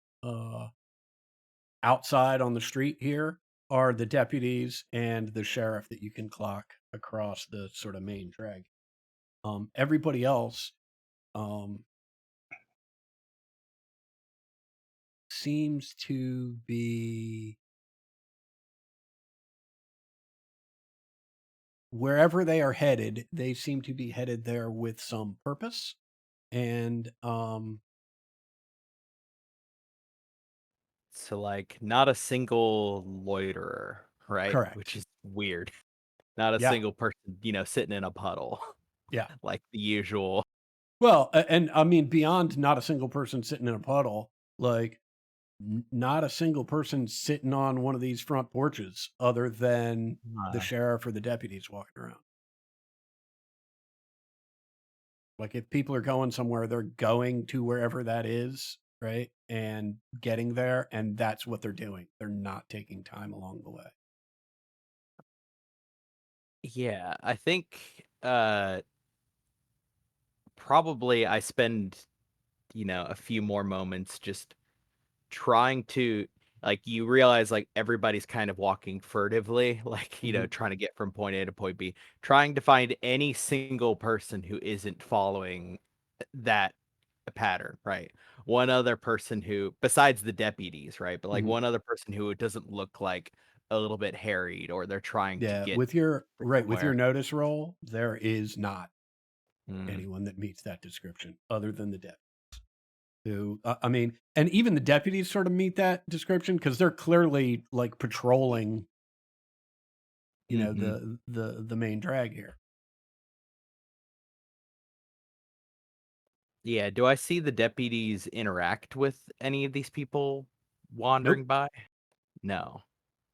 outside on the street here are the deputies and the sheriff that you can clock across the sort of main drag. Everybody else um, seems to be wherever they are headed. They seem to be headed there with some purpose, and So like not a single loiterer, right? Which correct. is weird. Not a Yeah, single person, sitting in a puddle yeah. like the usual. Well, and I mean, beyond not a single person sitting in a puddle, like not a single person sitting on one of these front porches other than the Uh, sheriff or the deputies walking around. Like if people are going somewhere, they're going to wherever that is, right? And getting there, and that's what they're doing. They're not taking time along the way. yeah, I think probably I spend, a few more moments just trying to like you realize like everybody's kind of walking furtively, like, Mhm. trying to get from point A to point B, trying to find any single person who isn't following that pattern, right? One other person who, besides the deputies, right? But like Mhm. one other person who doesn't look like a little bit harried or they're trying to Yeah, get with your with your somewhere. notice roll, there is not Mm, anyone that meets that description other than the deputy. Who I mean, and even the deputies sort of meet that description because they're clearly like patrolling, mhm. the main drag here. Yeah, do I see the deputies interact with any of these people wandering Nope. by? No.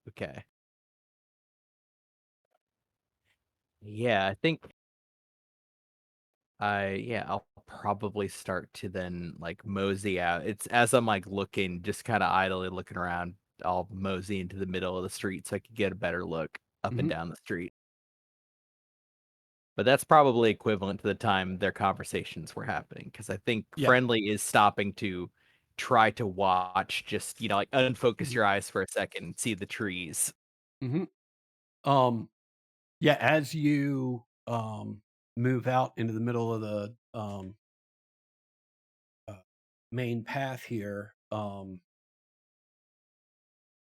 Okay. Yeah, I think I'll probably start to then like mosey out. It's as I'm like looking, just kind of idly looking around, I'll mosey into the middle of the street so I could get a better look up and Mhm. down the street. But that's probably equivalent to the time their conversations were happening because I think Yeah. Friendly is stopping to try to watch, just, like unfocus Mhm. your eyes for a second and see the trees. Mhm. Um, yeah, as you move out into the middle of the uh, main path here,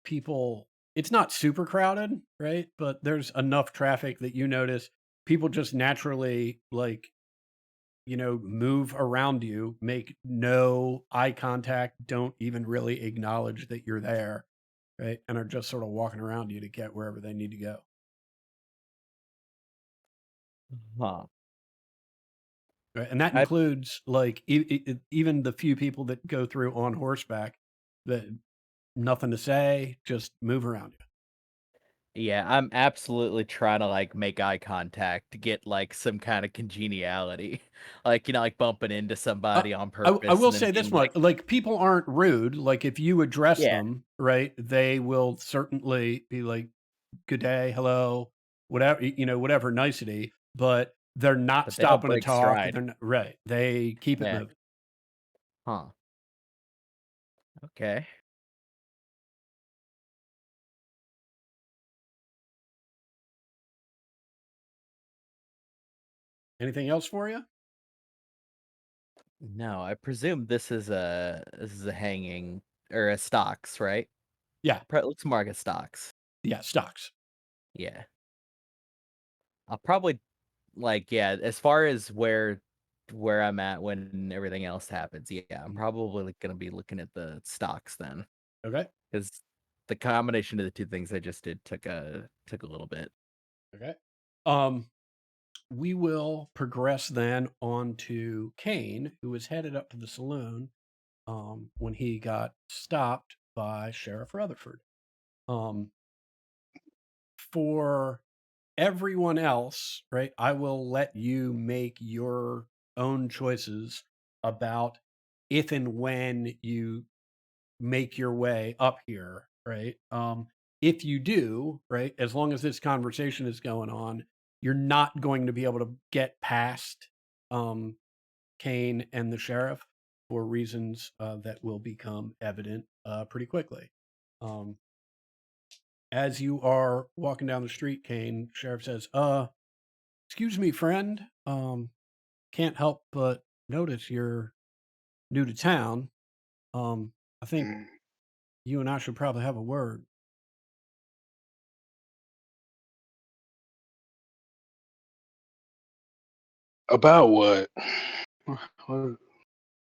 people it's not super crowded, right? But there's enough traffic that you notice people just naturally like, move around you, make no eye contact, don't even really acknowledge that you're there, right? And are just sort of walking around you to get wherever they need to go. Huh. Right, and that I includes, like, even the few people that go through on horseback that nothing to say, just move around you. Yeah, I'm absolutely trying to like make eye contact to get like some kind of congeniality. Like, like bumping into Uh, somebody on I purpose will and then say this being much, like, like, people aren't rude, like, if you address yeah, them, right, they will certainly be like, "Good day, hello," whatever, whatever nicety, but they're not but they don't stopping to break talk, stride. they're not right, they keep it Yeah. moving. Huh. Okay. Anything else for you? No, I presume this is a hanging or a stocks, right? Yeah, Looks more like a stocks. yeah, stocks. Yeah. I'll probably like, yeah, as far as where I'm at when everything else happens, yeah, I'm Mm, probably like, gonna be looking at the stocks then. okay, Because the combination of the two things I just did took a little bit. okay. Um we will progress then on to Kane, who was headed up to the saloon when he got stopped by Sheriff Rutherford. Um, for everyone else, right, I will let you make your own choices about if and when you make your way up here, right? If you do, right, as long as this conversation is going on, you're not going to be able to get past um, Kane and the sheriff for reasons that will become evident pretty quickly. As you are walking down the street, Kane, sheriff says, excuse me, friend. Can't help but notice you're new to town. I think Mm. you and I should probably have a word. About what? What-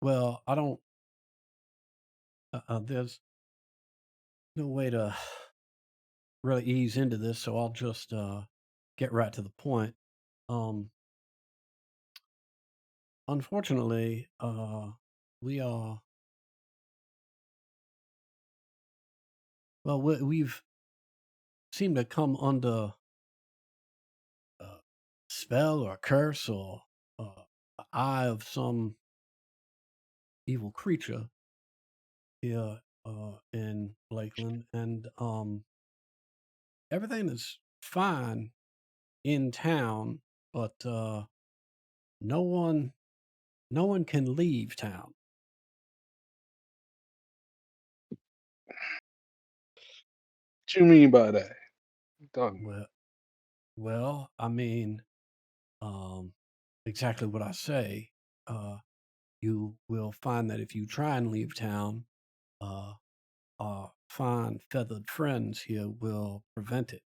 Well, I don't. There's no way to really ease into this, so I'll just get right to the point. Um, unfortunately, we are. Well, we've seemed to come under a spell or a curse or the eye of some evil creature here in Lakeland, and everything is fine in town, but no one no one can leave town. What you mean by that? Talking Well, I mean, um, exactly what I say. You will find that if you try and leave town, uh, our fine feathered friends here will prevent it.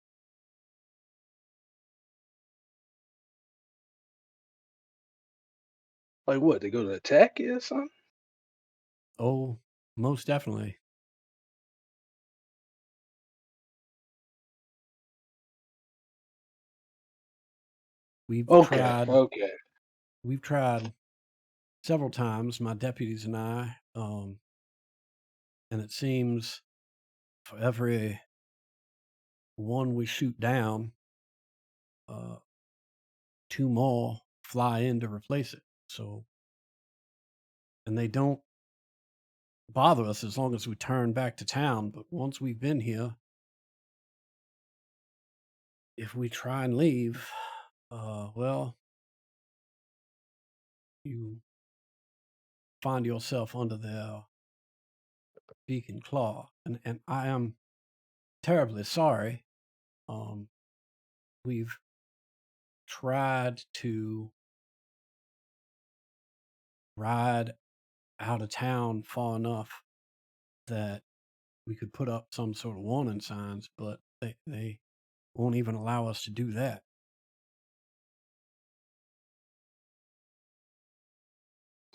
like what? They go to attack you or something? Oh, most definitely. We've Okay, tried. okay. We've tried several times, my deputies and I, and it seems for every one we shoot down, uh, two more fly in to replace it. So, and they don't bother us as long as we turn back to town. But once we've been here, if we try and leave, well, you find yourself under their beak and claw. And I am terribly sorry. Um, we've tried to ride out of town far enough that we could put up some sort of warning signs, but they won't even allow us to do that.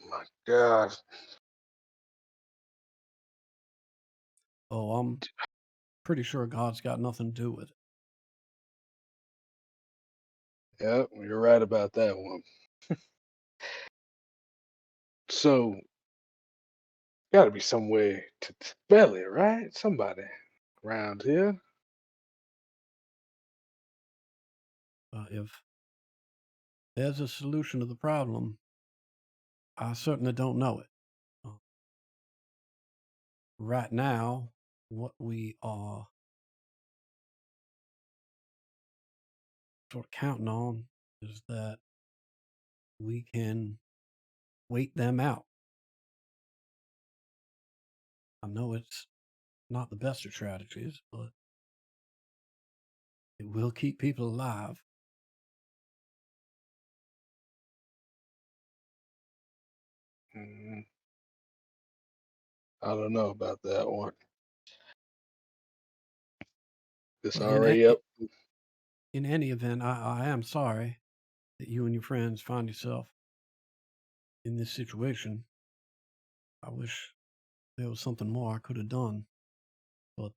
My God. Oh, I'm pretty sure God's got nothing to do with it. Yep, you're right about that one. So, gotta be some way to spell it, right? Somebody around here. If there's a solution to the problem, I certainly don't know it. Uh, right now, what we are sort of counting on is that we can wait them out. I know it's not the best of strategies, but it will keep people alive. Mm, I don't know about that one. It's Well, already up. in any event, I am sorry that you and your friends find yourself in this situation. I wish there was something more I could have done, but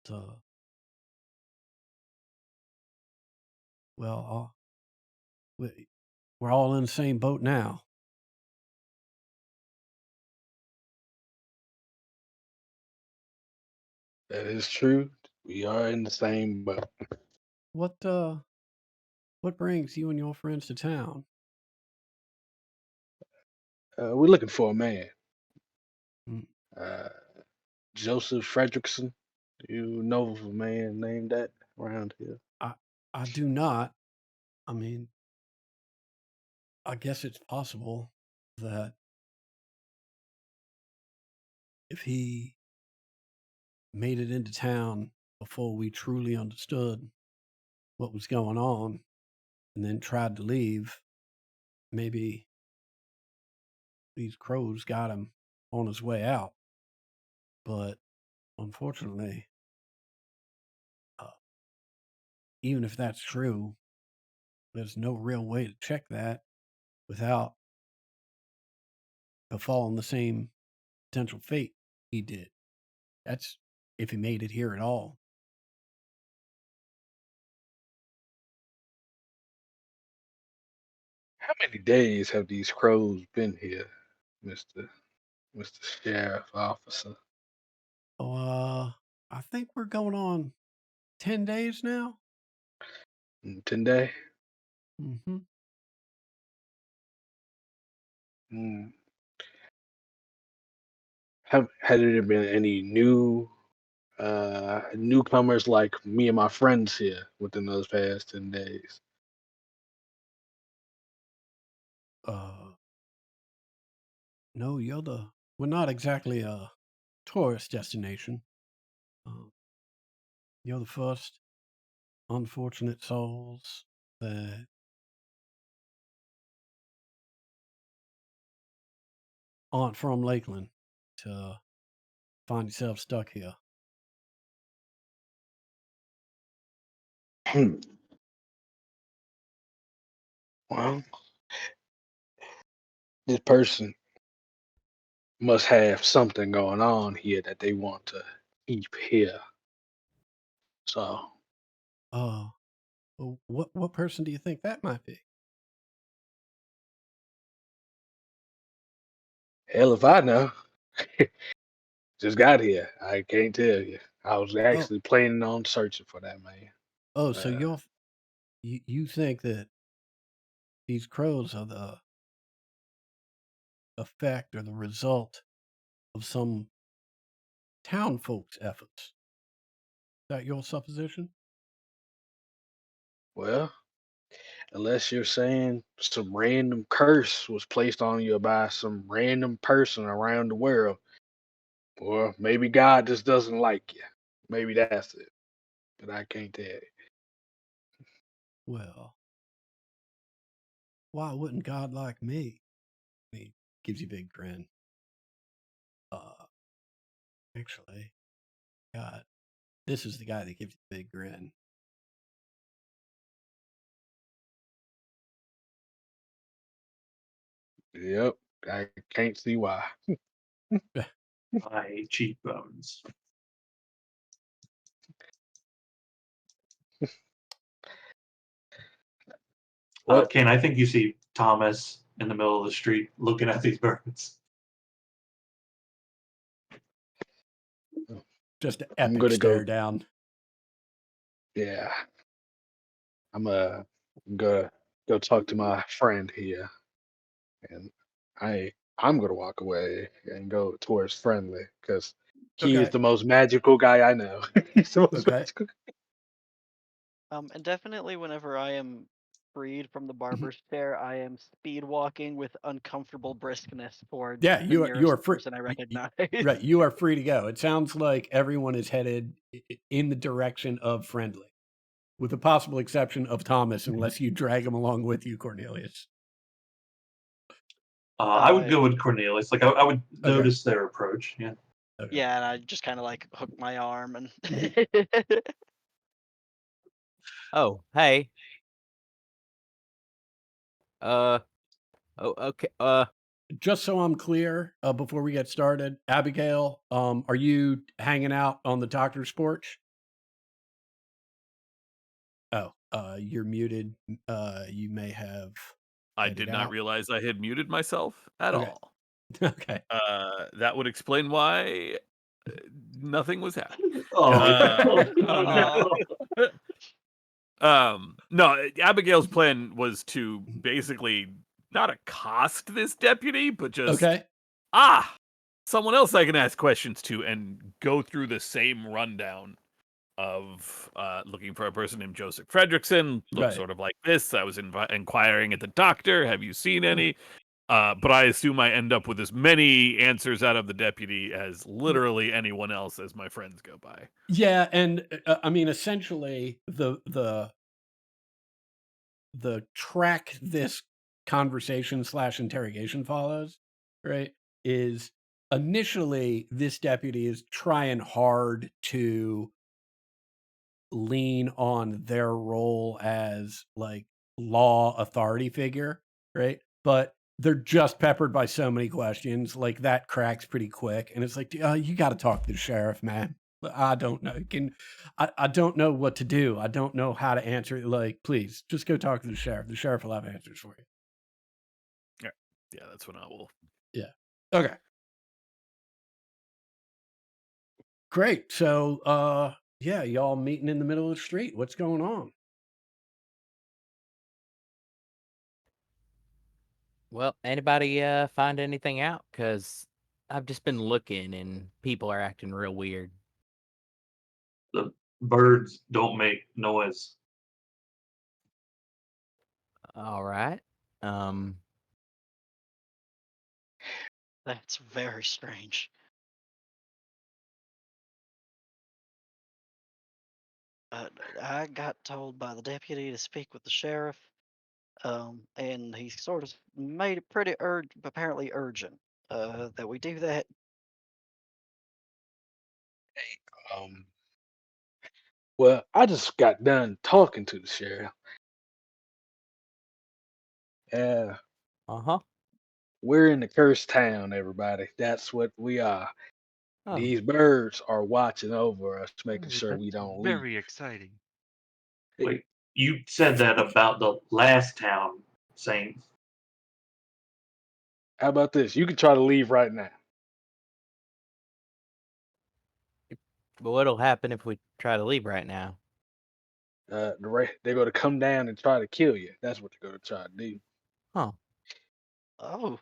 well, we're all in the same boat now. That is true. We are in the same boat. What brings you and your friends to town? We're looking for a man. Mm, Uh, Joseph Fredrickson? Do you know of a man named that around here? I do not. I mean, I guess it's possible that if he made it into town before we truly understood what was going on and then tried to leave, maybe these crows got him on his way out. But unfortunately, uh, even if that's true, there's no real way to check that without befalling the same potential fate he did. That's if he made it here at all. How many days have these crows been here, Mister Sheriff Officer? Oh, I think we're going on 10 days now. 10 day? Mm-hmm. Hmm. Have there been any newcomers like me and my friends here within those past 10 days? No, we're not exactly a tourist destination. You're the first unfortunate souls that aren't from Lakeland to find yourself stuck here. Well, this person must have something going on here that they want to keep here. So, Well, what person do you think that might be? hell if I know. Just got here. I can't tell you. I was Oh, actually planning on searching for that man. so Uh, you think that these crows are the effect or the result of some town folks' efforts? Is that your supposition? well, unless you're saying some random curse was placed on you by some random person around the world, or maybe God just doesn't like you. Maybe that's it. But I can't tell you. Well, why wouldn't God like me? He gives you a big grin. Actually, God, this is the guy that gives you the big grin. Yep, I can't see why. My cheekbones. What? Kane, I think you see Thomas in the middle of the street looking at these birds. Just an I'm epic gonna stare go. down. Yeah, I'm gonna go talk to my friend here, and I'm gonna walk away and go towards friendly because he is Okay. the most magical guy I know. He's the most Okay. magical. And definitely whenever I am freed from the barber's chair, I am speed walking with uncomfortable briskness towards Yeah, the you are nearest free. person I Right, recognize. you are free to go. It sounds like everyone is headed in the direction of friendly, with the possible exception of Thomas, unless you drag him along with you, Cornelius. I would go with Cornelius. Like I would Okay. notice their approach. Yeah. Okay. Yeah, and I just kind of like hook my arm and Oh, hey. Oh, okay. Just so I'm clear, before we get started, Abigail, are you hanging out on the doctor's porch? Oh, you're muted. You may have I headed did not out. realize I had muted myself at Okay. all. Okay. That would explain why nothing was happening. Oh, Aw. No, Abigail's plan was to basically not accost this deputy, but just Okay. someone else I can ask questions to and go through the same rundown of looking for a person named Joseph Fredrickson. Looks Right. sort of like this. I was inquiring at the doctor. Have you seen any? But I assume I end up with as many answers out of the deputy as literally anyone else as my friends go by. Yeah, and I mean, essentially, the track this conversation slash interrogation follows, right, is initially this deputy is trying hard to lean on their role as like law authority figure, right? But they're just peppered by so many questions, like that cracks pretty quick, and it's like, you got to talk to the sheriff, man. I don't know. I don't know what to do. I don't know how to answer it. Like, please, just go talk to the sheriff. The sheriff will have answers for you. Yeah, that's when I will. Yeah. Okay. Great. So, yeah, y'all meeting in the middle of the street. What's going on? Well, anybody find anything out? Because I've just been looking and people are acting real weird. The birds don't make noise. All right. That's very strange. I got told by the deputy to speak with the sheriff, and he sort of made it pretty apparently urgent, that we do that. Um, well, I just got done talking to the sheriff. Yeah, Uh-huh. we're in the cursed town, everybody. That's what we are. Oh, These birds are watching over us, making Oh, sure that's we don't leave. very exciting. Wait, you said that about the last town, Saint. How about this? You can try to leave right now. but what'll happen if we try to leave right now? They're going to come down and try to kill you. That's what they're going to try to do. Huh. Oh,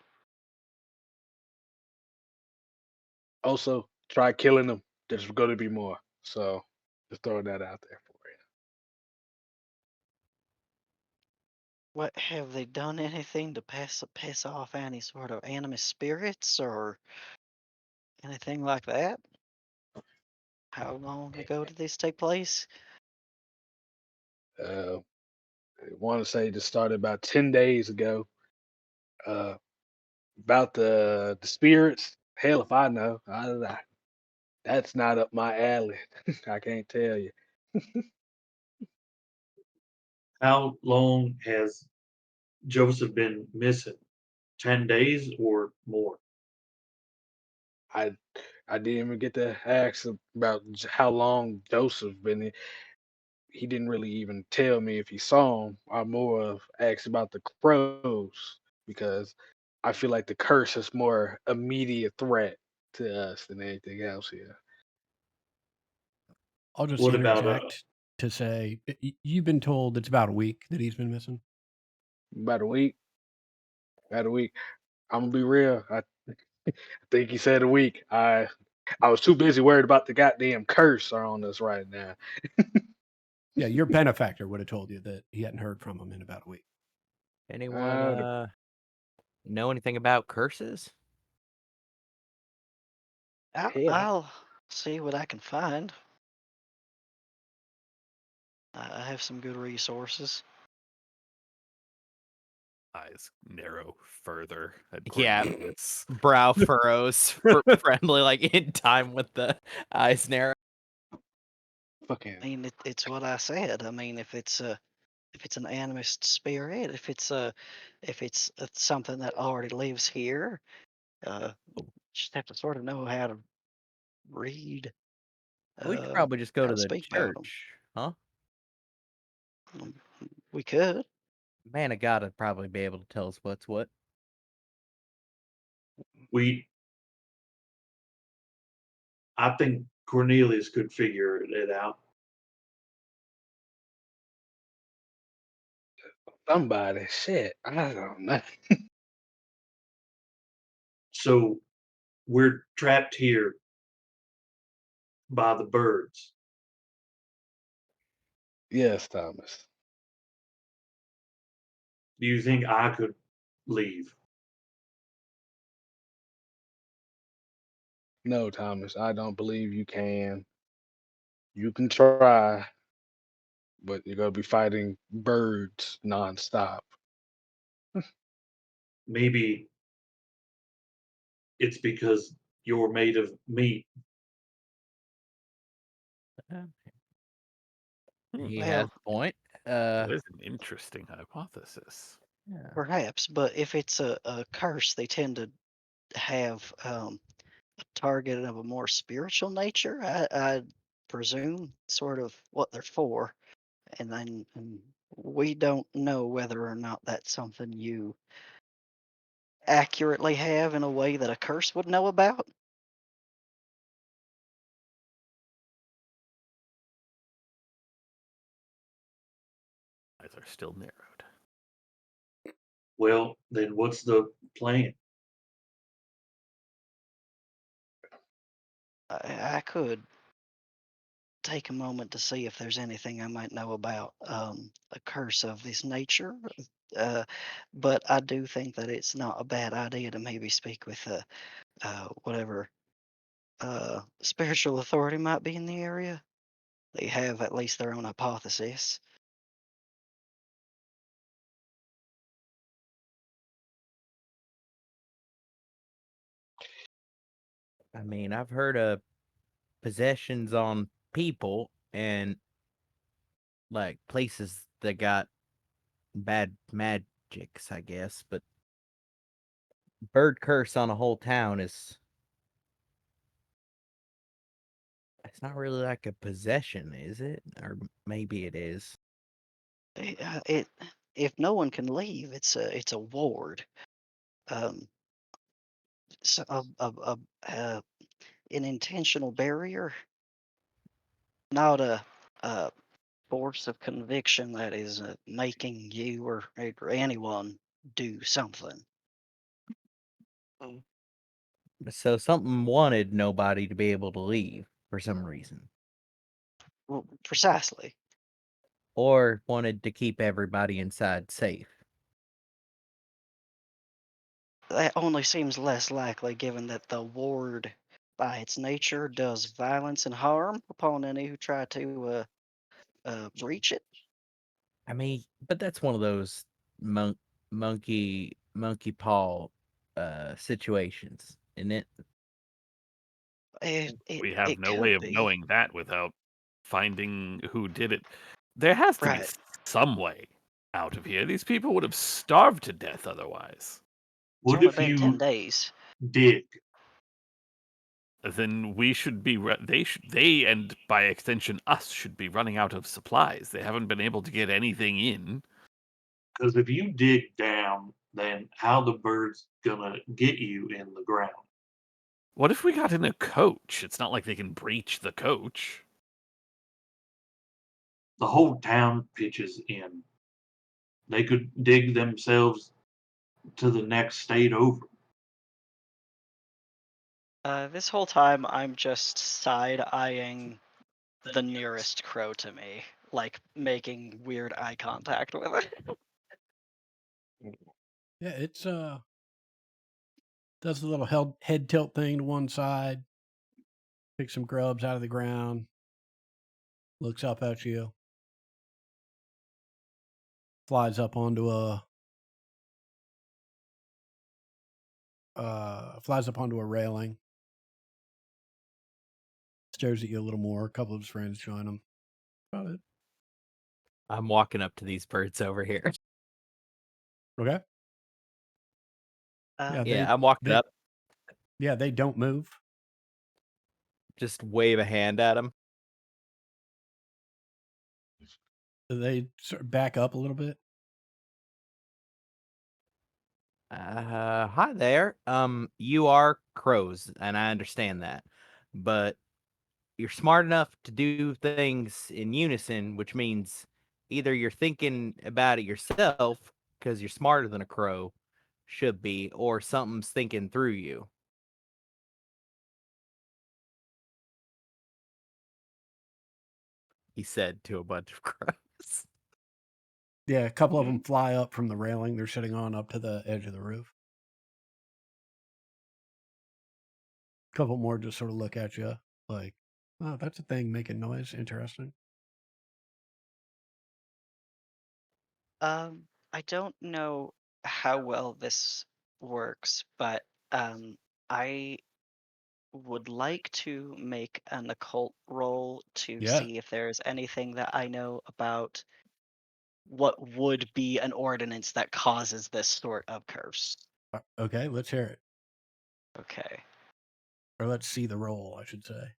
Also, try killing them. There's going to be more. So, just throwing that out there for you. what have they done anything to piss off any sort of animus spirits or anything like that? How long ago did this take place? I want to say this started about 10 days ago. Uh, about the spirits, hell if I know. That's not up my alley. I can't tell you. How long has Joseph been missing? 10 days or more? I I didn't even get to ask about how long Joseph been in. He didn't really even tell me if he saw him. I more of asked about the crows because I feel like the curse is more immediate threat to us than anything else here. I'll just What about interject to say you've been told it's about a week that he's been missing. About a week. About a week. I'm gonna be real. I think he said a week. I was too busy worried about the goddamn curse on us right now. Yeah, your benefactor would have told you that he hadn't heard from him in about a week. Anyone Uh, know anything about curses? Hell, I'll see what I can find. I have some good resources. Eyes narrow further at Yeah. Cornelius. Brow furrows friendly, like in time with the eyes narrow. fucking I mean, it's what I said. I mean, if it's an animist spirit, if it's something that already lives here, just have to sort of know how to read, We could probably just go how to to the speak about 'em. church, huh? We could. Man of God would probably be able to tell us what's what. we I think Cornelius could figure it out. somebody. Shit, I don't know. So we're trapped here by the birds. Yes, Thomas. Do you think I could leave? No, Thomas, I don't believe you can. You can try, but you're gonna be fighting birds nonstop. Maybe it's because you're made of meat. He Well, has a point. That is an interesting hypothesis. Yeah. perhaps, but if it's a curse, they tend to have a target of a more spiritual nature. I presume, sort of what they're for, and we don't know whether or not that's something you accurately have in a way that a curse would know about. Eyes are still narrowed. Well, then what's the plan? I could take a moment to see if there's anything I might know about a curse of this nature. Uh, but I do think that it's not a bad idea to maybe speak with whatever spiritual authority might be in the area. They have at least their own hypothesis. I mean, I've heard of possessions on people and like places that got bad magics, I guess, but bird curse on a whole town is it's not really like a possession, is it? Or maybe it is. It if no one can leave, it's a ward. Um, so an intentional barrier, not a force of conviction that is making you or anyone do something. So something wanted nobody to be able to leave for some reason. Well, precisely. Or wanted to keep everybody inside safe. That only seems less likely given that the ward, by its nature, does violence and harm upon any who try to breach it. I mean, but that's one of those monkey paw situations, isn't it? We have It no way could of be. knowing that without finding who did it. There has to be Right. some way out of here. These people would have starved to death otherwise. It's What only if been 10 you days. dig? Then we should be they and by extension us should be running out of supplies. They haven't been able to get anything in. Because if you dig down, then how the birds gonna get you in the ground? What if we got in a coach? It's not like they can breach the coach. The whole town pitches in. They could dig themselves to the next state over. This whole time, I'm just side eyeing the nearest crow to me, like making weird eye contact with it. Yeah, it's does a little head tilt thing to one side, picks some grubs out of the ground, looks up at you, flies up onto a railing, stares at you a little more. A couple of his friends join him. About it. I'm walking up to these birds over here. Okay. Uh, Yeah, Yeah, I'm walking they up, yeah, they don't move. just wave a hand at them. They sort of back up a little bit. Hi there. You are crows, and I understand that, but you're smart enough to do things in unison, which means either you're thinking about it yourself because you're smarter than a crow should be, or something's thinking through you. he said to a bunch of crows. Yeah, a couple of them fly up from the railing they're sitting on up to the edge of the roof. A couple more just sort of look at you like, oh, that's a thing making noise. Interesting. I don't know how well this works, but I would like to make an occult roll to Yeah. see if there's anything that I know about what would be an ordinance that causes this sort of curse. Okay, let's hear it. Okay. Or let's see the roll, I should say.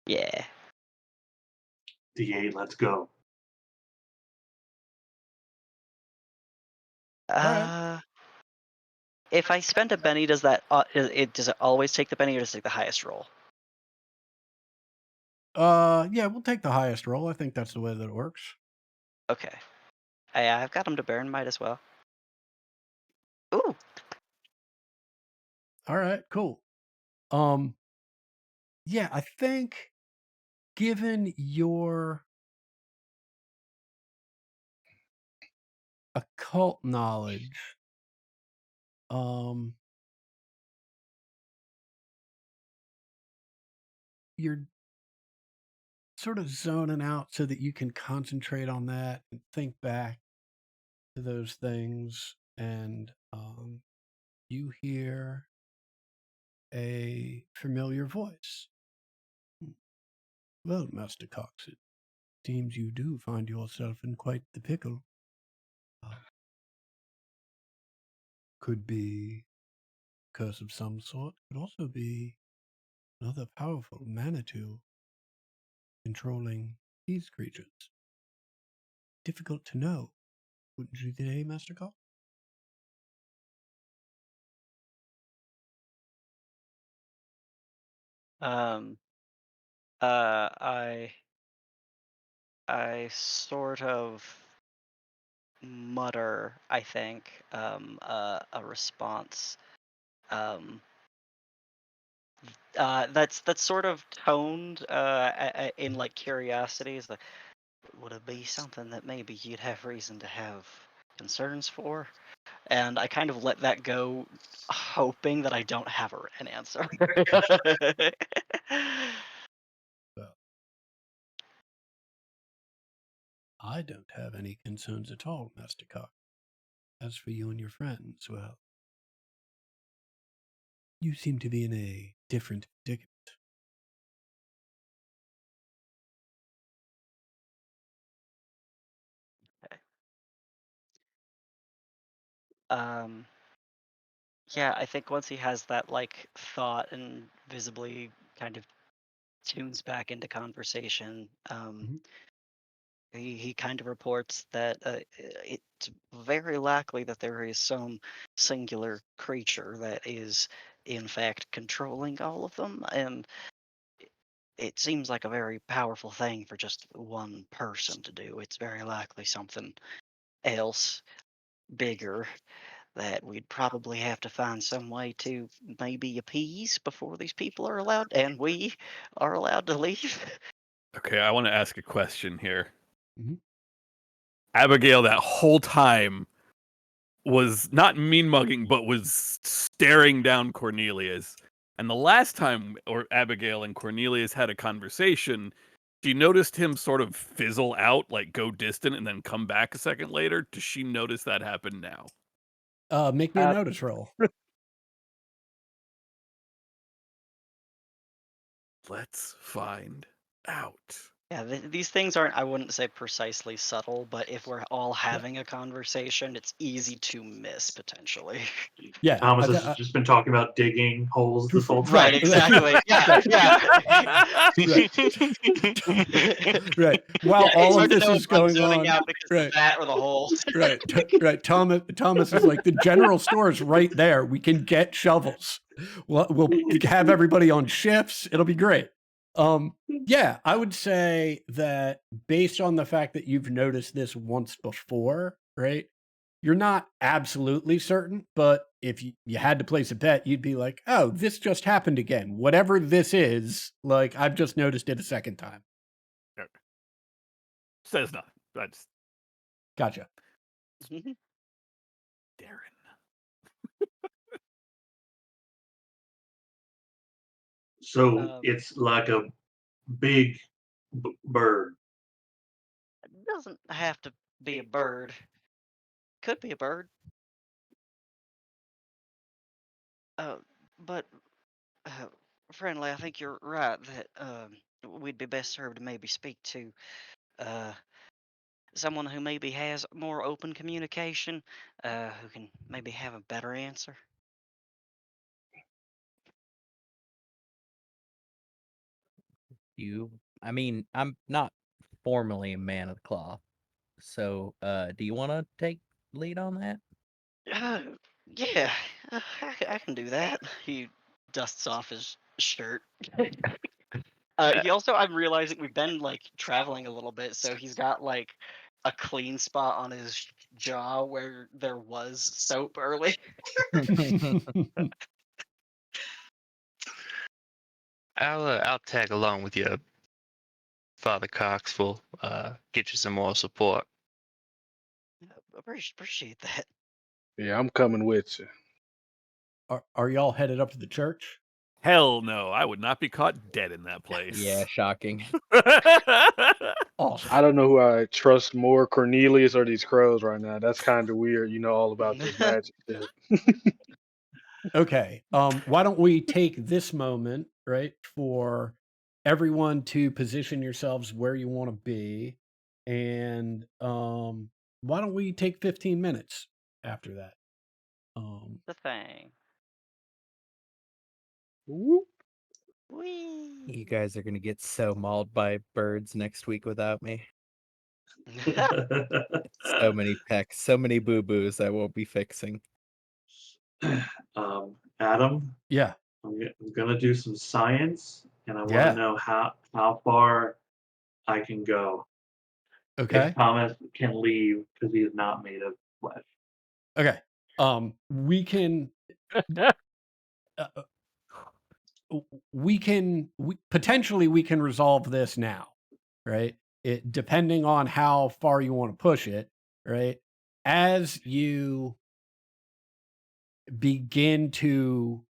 Yeah. D8, let's go. right. If I spend a Benny, does it always take the Benny, or does it take the highest roll? Yeah, we'll take the highest roll. I think that's the way that it works. Okay. I've got him to bear in mind as well. Ooh. All right, cool. Yeah, I think given your occult knowledge, you're sort of zoning out so that you can concentrate on that and think back to those things, and you hear a familiar voice. Well, Master Cox, it seems you do find yourself in quite the pickle. Could be curse of some sort. Could also be another powerful Manitou controlling these creatures. Difficult to know, wouldn't you say, Master Cox? I sort of mutter, I think, a response. That's sort of toned in like curiosity. Is like, would it be something that maybe you'd have reason to have concerns for? And I kind of let that go, hoping that I don't have an answer. Well, I don't have any concerns at all, Master Cox. As for you and your friends, well, you seem to be in a different predicament. Yeah, I think once he has that like thought and visibly kind of tunes back into conversation, he kind of reports that it's very likely that there is some singular creature that is in fact controlling all of them, and it seems like a very powerful thing for just one person to do. It's very likely something else bigger that we'd probably have to find some way to maybe appease before these people are allowed, and we are allowed to leave. Okay, I want to ask a question here. Mhm. Abigail, that whole time, was not mean mugging, but was staring down Cornelius. And the last time Abigail and Cornelius had a conversation, she noticed him sort of fizzle out, like go distant, and then come back a second later. Does she notice that happen now? Make me a notice roll. Let's find out. Yeah, these things aren't, I wouldn't say precisely subtle, but if we're all having a conversation, it's easy to miss potentially. Yeah, Thomas has just been talking about digging holes this whole time. Right, exactly. Yeah, yeah. Right. While Yeah, all it's of hard to this know is if I'm going zoning on, out because right. of that or the holes. Right, right. Thomas is like, the general store is right there. We can get shovels. We'll have everybody on shifts. It'll be great. Yeah, I would say that based on the fact that you've noticed this once before, right? You're not absolutely certain, but if you had to place a bet, you'd be like, oh, this just happened again. Whatever this is, like, I've just noticed it a second time. says nothing. That's Gotcha. Mhm. Darren. So it's like a big bird. It doesn't have to be a bird. Could be a bird. But friendly, I think you're right that we'd be best served to maybe speak to uh, someone who maybe has more open communication, who can maybe have a better answer. I mean, I'm not formally a man of the cloth, so do you want to take lead on that? Yeah, I can do that. He dusts off his shirt. He also, I'm realizing we've been like traveling a little bit, so he's got like a clean spot on his jaw where there was soap earlier. I'll tag along with you, Father Cox. We'll get you some more support. Appreciate that. Yeah, I'm coming with you. Are y'all headed up to the church? Hell no, I would not be caught dead in that place. Yeah, shocking. Awesome. I don't know who I trust more, Cornelius or these crows right now. That's kind of weird. You know all about this magic shit. Okay. Why don't we take this moment, right, for everyone to position yourselves where you want to be, and why don't we take 15 minutes after that? The thing. Whoop. Whee! You guys are gonna get so mauled by birds next week without me. So many pecks, so many boo-boos I won't be fixing. Adam, Yeah. I'm gonna do some science, and I want Yeah. to know how far I can go. Okay. If Thomas can leave because he is not made of flesh. Okay. We can potentially we can resolve this now, right? It depending on how far you want to push it, right? As you begin to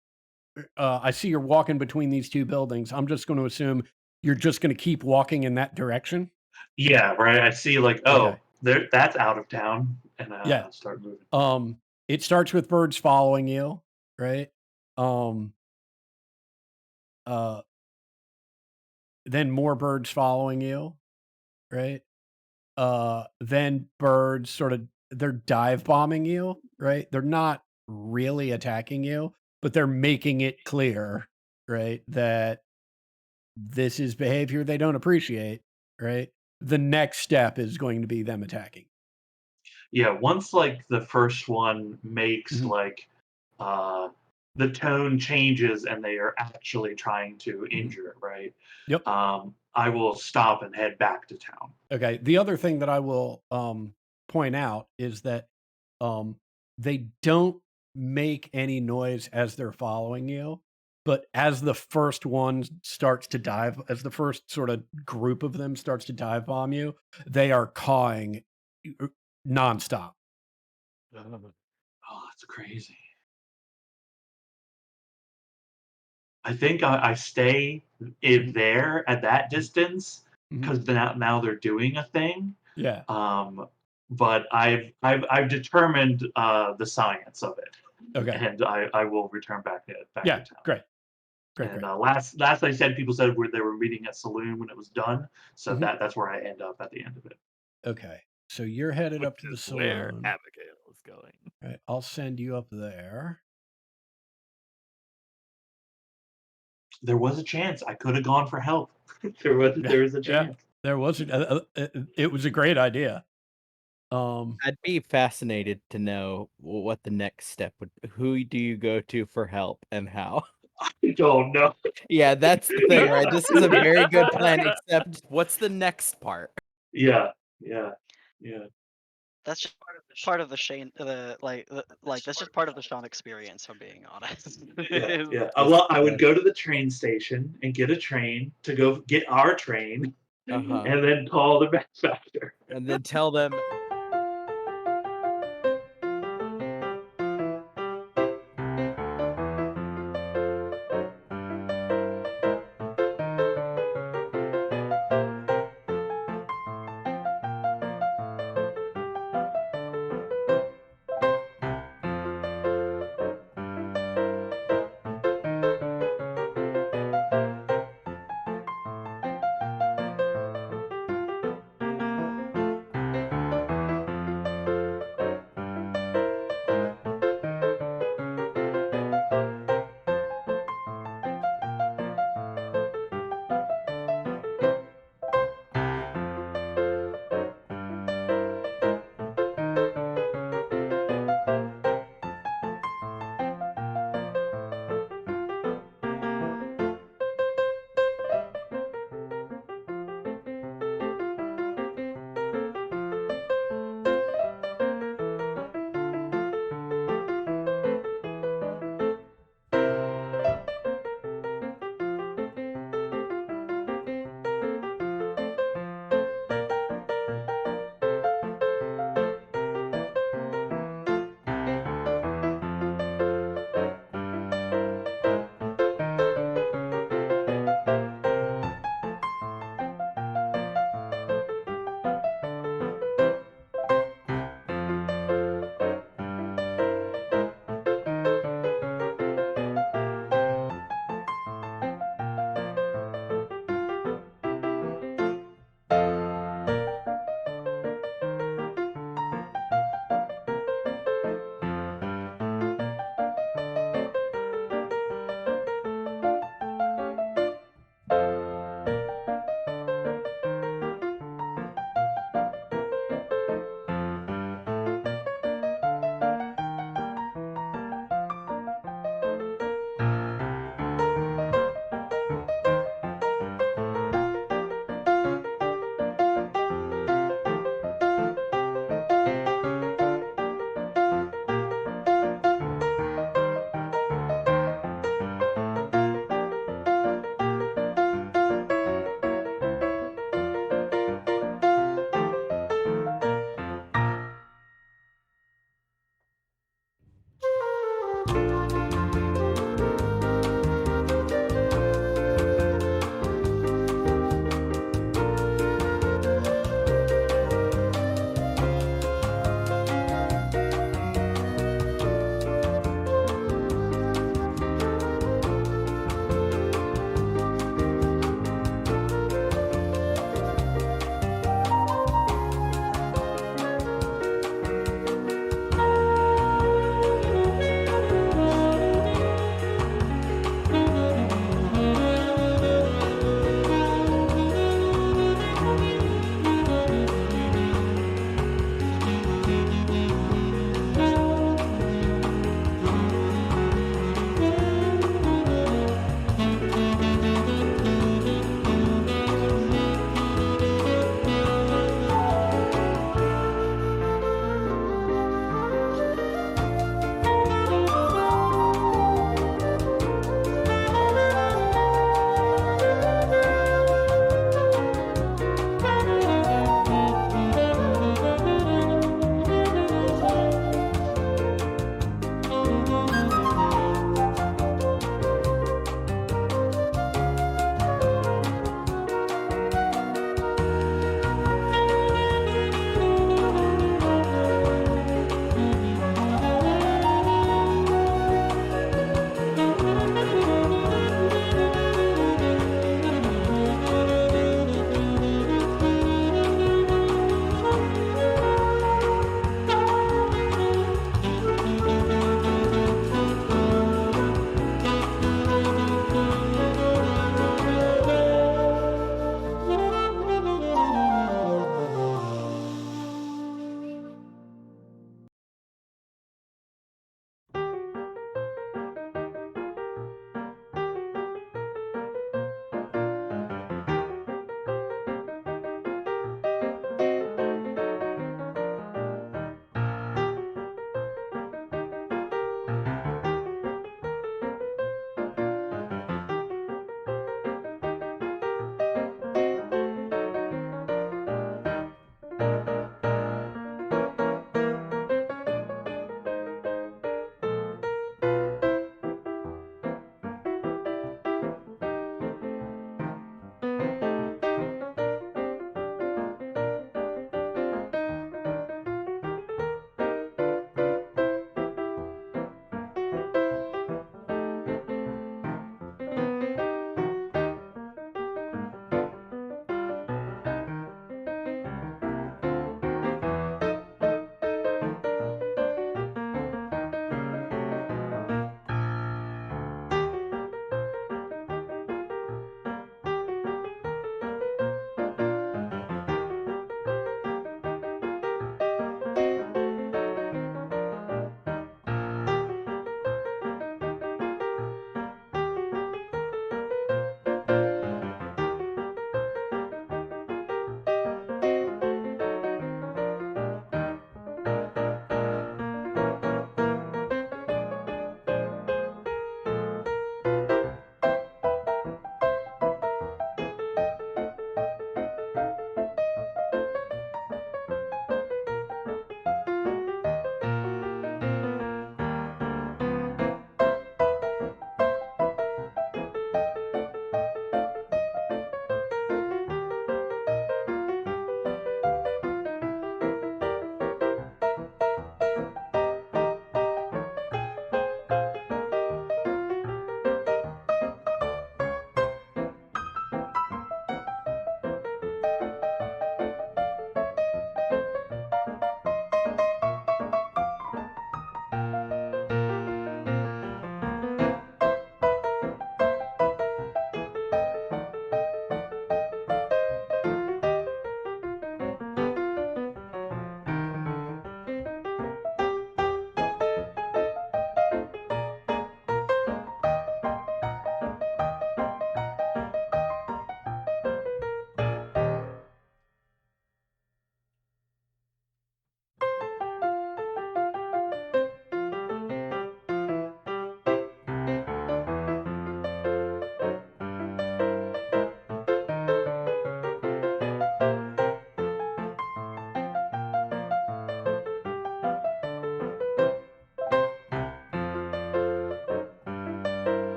I see you're walking between these two buildings. I'm just going to assume you're just going to keep walking in that direction. Yeah, right. I see, like, oh, Okay. that's out of town, and Yeah. I'll start moving. It starts with birds following you, right? Then more birds following you, right? Then birds they're dive bombing you, right? They're not really attacking you, but they're making it clear, right, that this is behavior they don't appreciate, right? The next step is going to be them attacking. Yeah, once like the first one makes Mhm. like the tone changes and they are actually trying to injure it, right? Yep. I will stop and head back to town. Okay. The other thing that I will point out is that they don't make any noise as they're following you, but as the first one starts to dive, as the first sort of group of them starts to dive bomb you, they are cawing nonstop. Oh, that's crazy. I think I stay in there at that distance Mhm. because now they're doing a thing. Yeah. But I've determined the science of it, Okay. and I will return back to Yeah. town. Great. Great. And Great. last I said, people said they were meeting at Saloon when it was done, so Mhm. that's where I end up at the end of it. Okay. So you're headed Which up to the is where saloon. Abigail is going. Right. I'll send you up there. There was a chance I could have gone for help. there was a Yeah. chance. There wasn't. It was a great idea. I'd be fascinated to know what the next step would. Who do you go to for help and how? I don't know. Yeah, that's the thing, right? This is a very good plan. Except, what's the next part? Yeah. That's just part of the Shane, that's just part of the Sean experience. If I'm being honest. Yeah. I would go to the train station and get a train to go get our train Uh-huh. and then call the Max Factor. And then tell them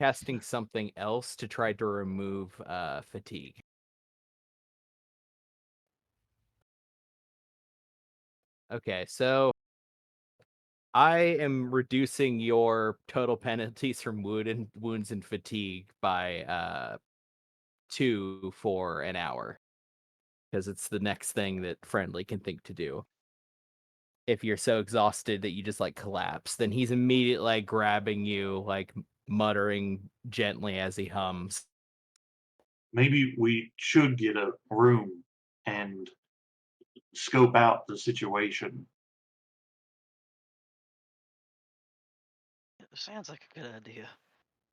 casting something else to try to remove fatigue. Okay, so I am reducing your total penalties from wounds and fatigue by 2 for an hour. Because it's the next thing that Friendly can think to do. If you're so exhausted that you just like collapse, then he's immediately like grabbing you, like muttering gently as he hums. Maybe we should get a room and scope out the situation. Sounds like a good idea.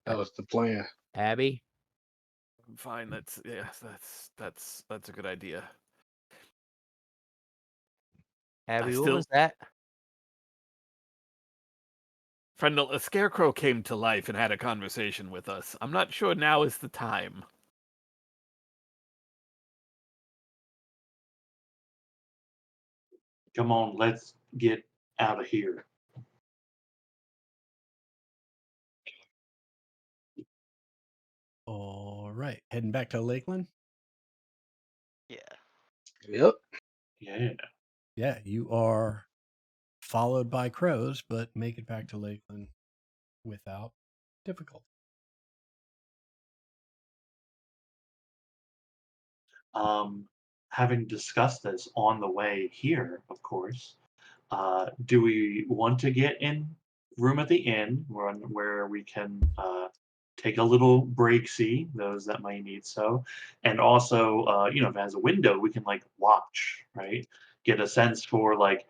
That was the plan. Abby, Fine. That's that's a good idea. Abby, what still- was that? Frendel, a scarecrow came to life and had a conversation with us. I'm not sure now is the time. Come on, let's get out of here. All right, heading back to Lakeland. Yeah. Yep. Yeah. Yeah, you are followed by crows, but make it back to Lakeland without difficulty. Having discussed this on the way here, of course, do we want to get in room at the inn where we can take a little break, see those that might need so, and also, if it has a window, we can like watch, right? Get a sense for like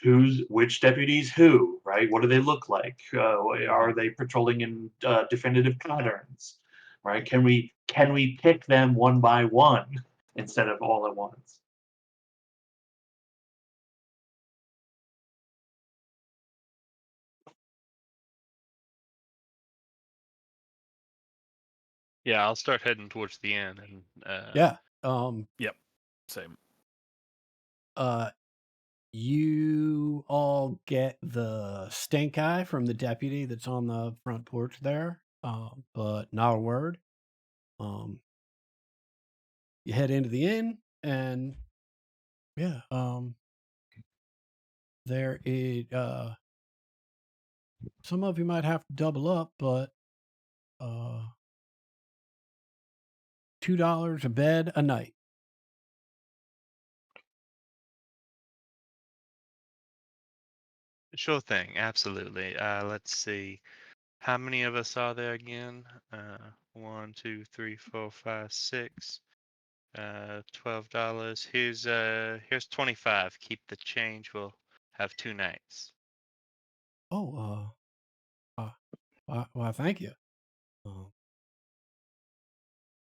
who's which deputies who, right? What do they look like? Are they patrolling in definitive patterns, right? Can we pick them one by one instead of all at once? Yeah, I'll start heading towards the end, and Yeah. Same. You all get the stink eye from the deputy that's on the front porch there, but not a word. You head into the inn, and yeah, there is some of you might have to double up, but $2 a bed a night. sure thing, absolutely. Let's see, how many of us are there again? 1, 2, 3, 4, 5, 6. $12. Here's 25. Keep the change. We'll have 2 nights. Oh, why, thank you.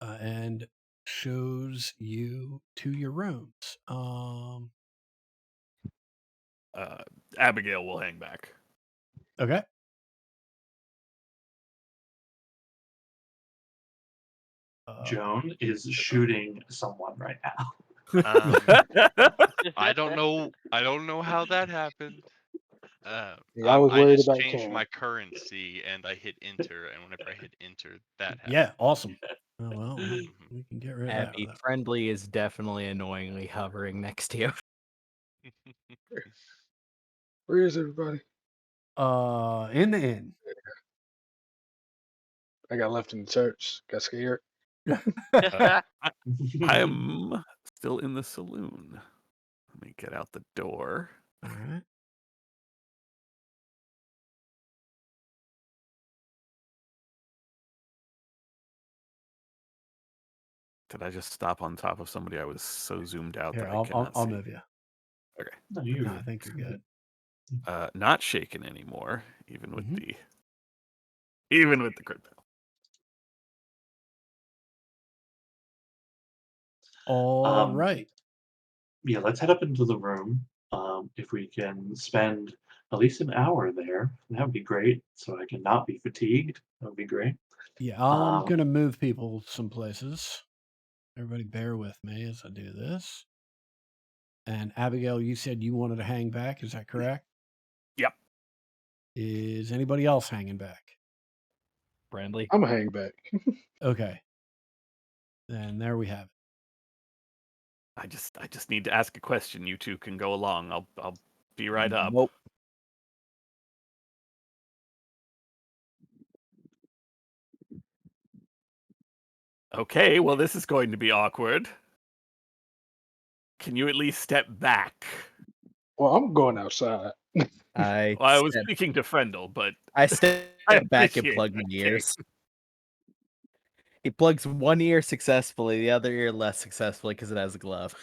And shows you to your rooms. Abigail will hang back. Okay. Joan is shooting someone right now. I don't know. I don't know how that happened. Yeah, I was worried just about changed Cam. my currency and I hit enter, and whenever I hit enter, that happened. Yeah, awesome. Oh, well, Mhm. we can get rid of Abby, that. Friendly is definitely annoyingly hovering next to you. Where is everybody? In the inn. I got left in the church. Got scared. I am still in the saloon. Let me get out the door. All right. Did I just stop on top of somebody? I was so zoomed out Here, that I cannot I'll see. move you. Okay. No, No, I think you're good. Not shaken anymore, even with Mhm. the crit fail. All right. Yeah, let's head up into the room. If we can spend at least an hour there, that would be great. So I can not be fatigued. That would be great. Yeah, I'm Um, gonna move people some places. Everybody, bear with me as I do this. And Abigail, you said you wanted to hang back. Is that correct? Yep. Is anybody else hanging back? Brandley. I'm gonna hang back. Okay. And there we have it. I just need to ask a question. You two can go along. I'll be right up. Nope. Okay, well this is going to be awkward. Can you at least step back? Well, I'm going outside. I Well, I was step, speaking to Frendel, but I step I back and appreciate plug that, my Kate. ears. He plugs one ear successfully, the other ear less successfully because it has a glove.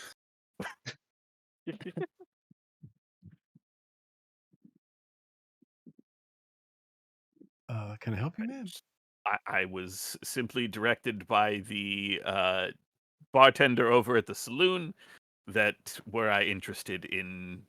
Can I help you, man? I was simply directed by the bartender over at the saloon that were I interested in.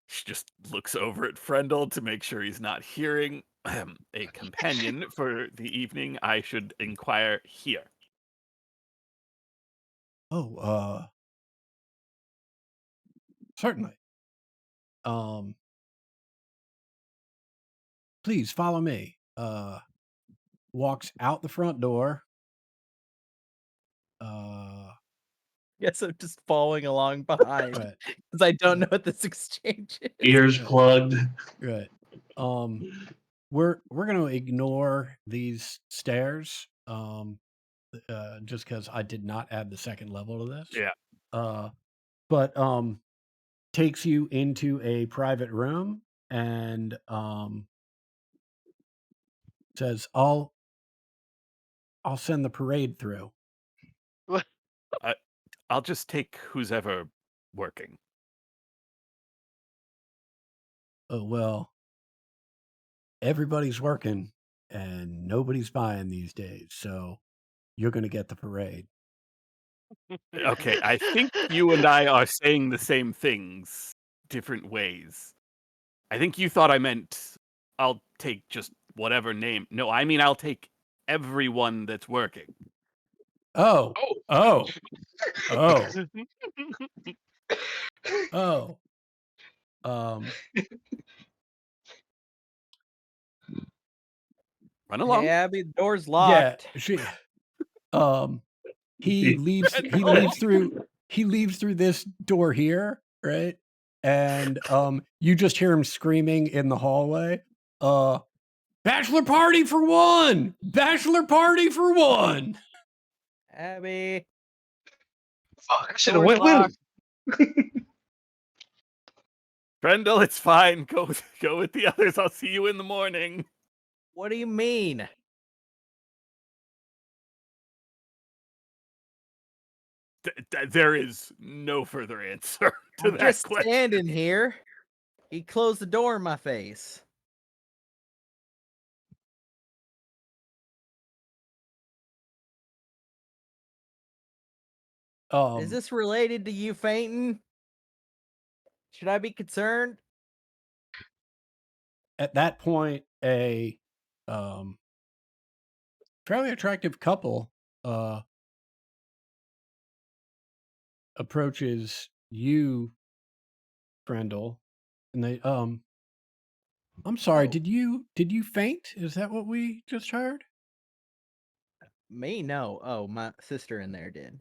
She just looks over at Frendel to make sure he's not hearing. A companion for the evening. I should inquire here. Oh, certainly. Please follow me. Walks out the front door. Guess I'm just following along behind Right, because I don't know what this exchange is. Ears Right. plugged. right. We're gonna ignore these stairs. Just because I did not add the second level to this. Yeah. But takes you into a private room and says, I'll send the parade through. I'll just take who's ever working. Oh, well, everybody's working and nobody's buying these days, so you're gonna get the parade. Okay, I think you and I are saying the same things, different ways. I think you thought I meant I'll take just whatever name. No, I mean I'll take everyone that's working. Oh, Oh, oh, oh. Um, Run Hey, along. Abby, the door's yeah, locked. he leaves through this door here, right? And you just hear him screaming in the hallway. Bachelor party for one! Bachelor party for one! Abby, fuck! I should have door's went with locked. him. Brendel, it's fine. Go with the others. I'll see you in the morning. What do you mean? There is no further answer to I'm that just question. standing here. He closed the door in my face. Is this related to you fainting? Should I be concerned? At that point, a fairly attractive couple approaches you, Brendel, and they I'm sorry, Oh. did you faint? Is that what we just heard? Me? No. Oh, my sister in there did.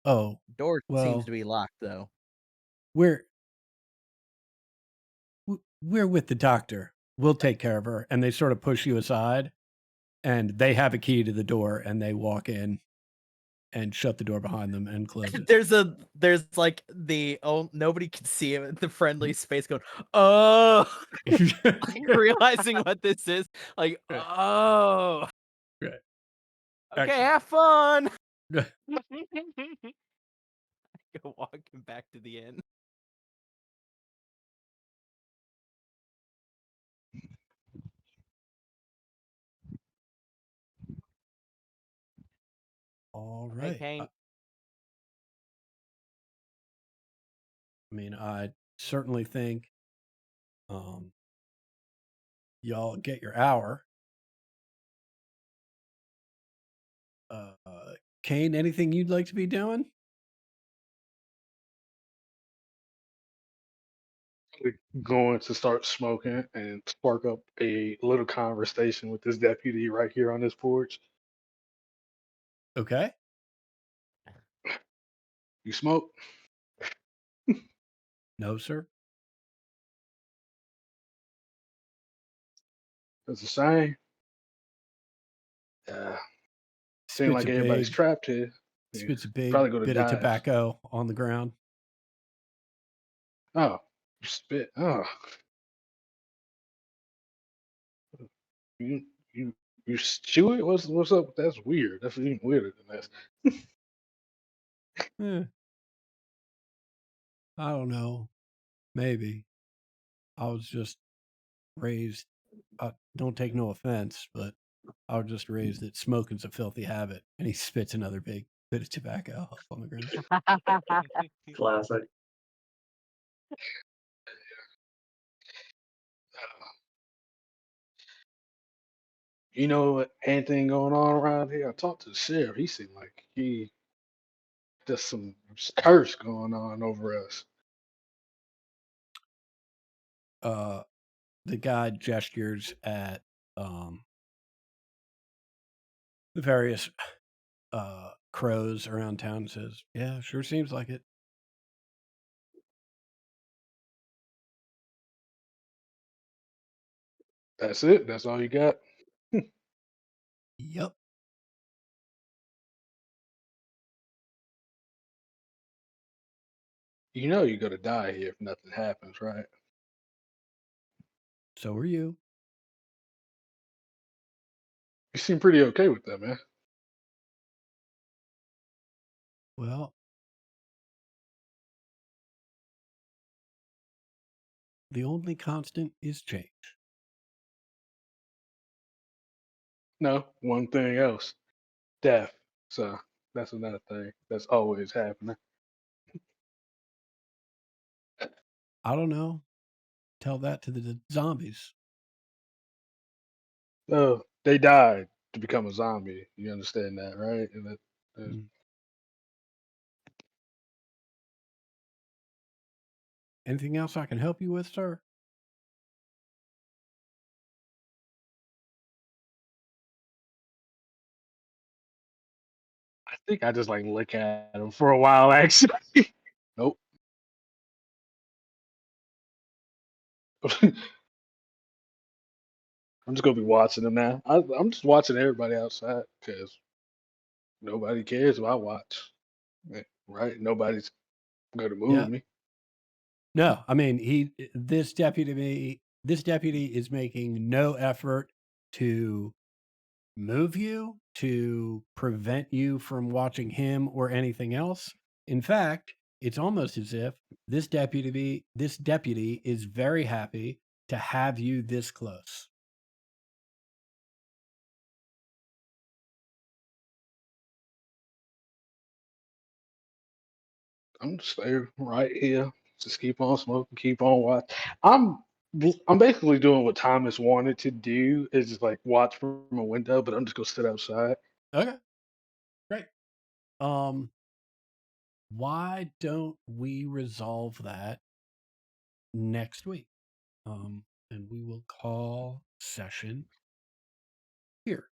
Oh, Door well, seems to be locked though. we're with the doctor. We'll take care of her. And they sort of push you aside, and they have a key to the door, and they walk in and shut the door behind them and close it. There's like nobody can see him. The friendly space going, oh, realizing what this is. Like, Right. oh, Right. okay, Excellent. have fun. Go walking back to the inn. All Hey, right. Kane. I mean, I certainly think y'all get your hour. Kane, anything you'd like to be doing? going to start smoking and spark up a little conversation with this deputy right here on this porch. Okay. You smoke? No, sir. That's a shame. Yeah. Seems Spits like a everybody's big trapped here. Yeah, spits a big probably go to bit of die. tobacco on the ground. Oh, you spit. Oh, you you you chew it? What's up? That's weird. That's even weirder than this. Eh, I don't know. Maybe. I was just raised. Don't take no offense, but I was just raised that smoking's a filthy habit. And he spits another big bit of tobacco up on the ground. Classic. You know anything going on around here? I talked to the sheriff. He seemed like he just some curse going on over us. The guy gestures at the various crows around town and says, "Yeah, sure seems like it." That's it. That's all you got. Yep. You know you're gonna die here if nothing happens, right? So are you. You seem pretty okay with that, man. Well, the only constant is change. No, one thing else. Death. So that's another thing that's always happening. I don't know. Tell that to the zombies. Oh, they died to become a zombie. You understand that, right? And that, Mm. Anything else I can help you with, sir? I think I just like look at him for a while, actually. Nope. I'm just gonna be watching them now. I'm just watching everybody outside because nobody cares if I watch, right? Nobody's gonna move Yeah. me. No, I mean this deputy is making no effort to move you, to prevent you from watching him or anything else. In fact, it's almost as if this deputy is very happy to have you this close. I'm just stay right here. Just keep on smoking, keep on watching. I'm basically doing what Thomas wanted to do, is just like watch from a window, but I'm just gonna sit outside. Okay, great. Why don't we resolve that next week? And we will call session here.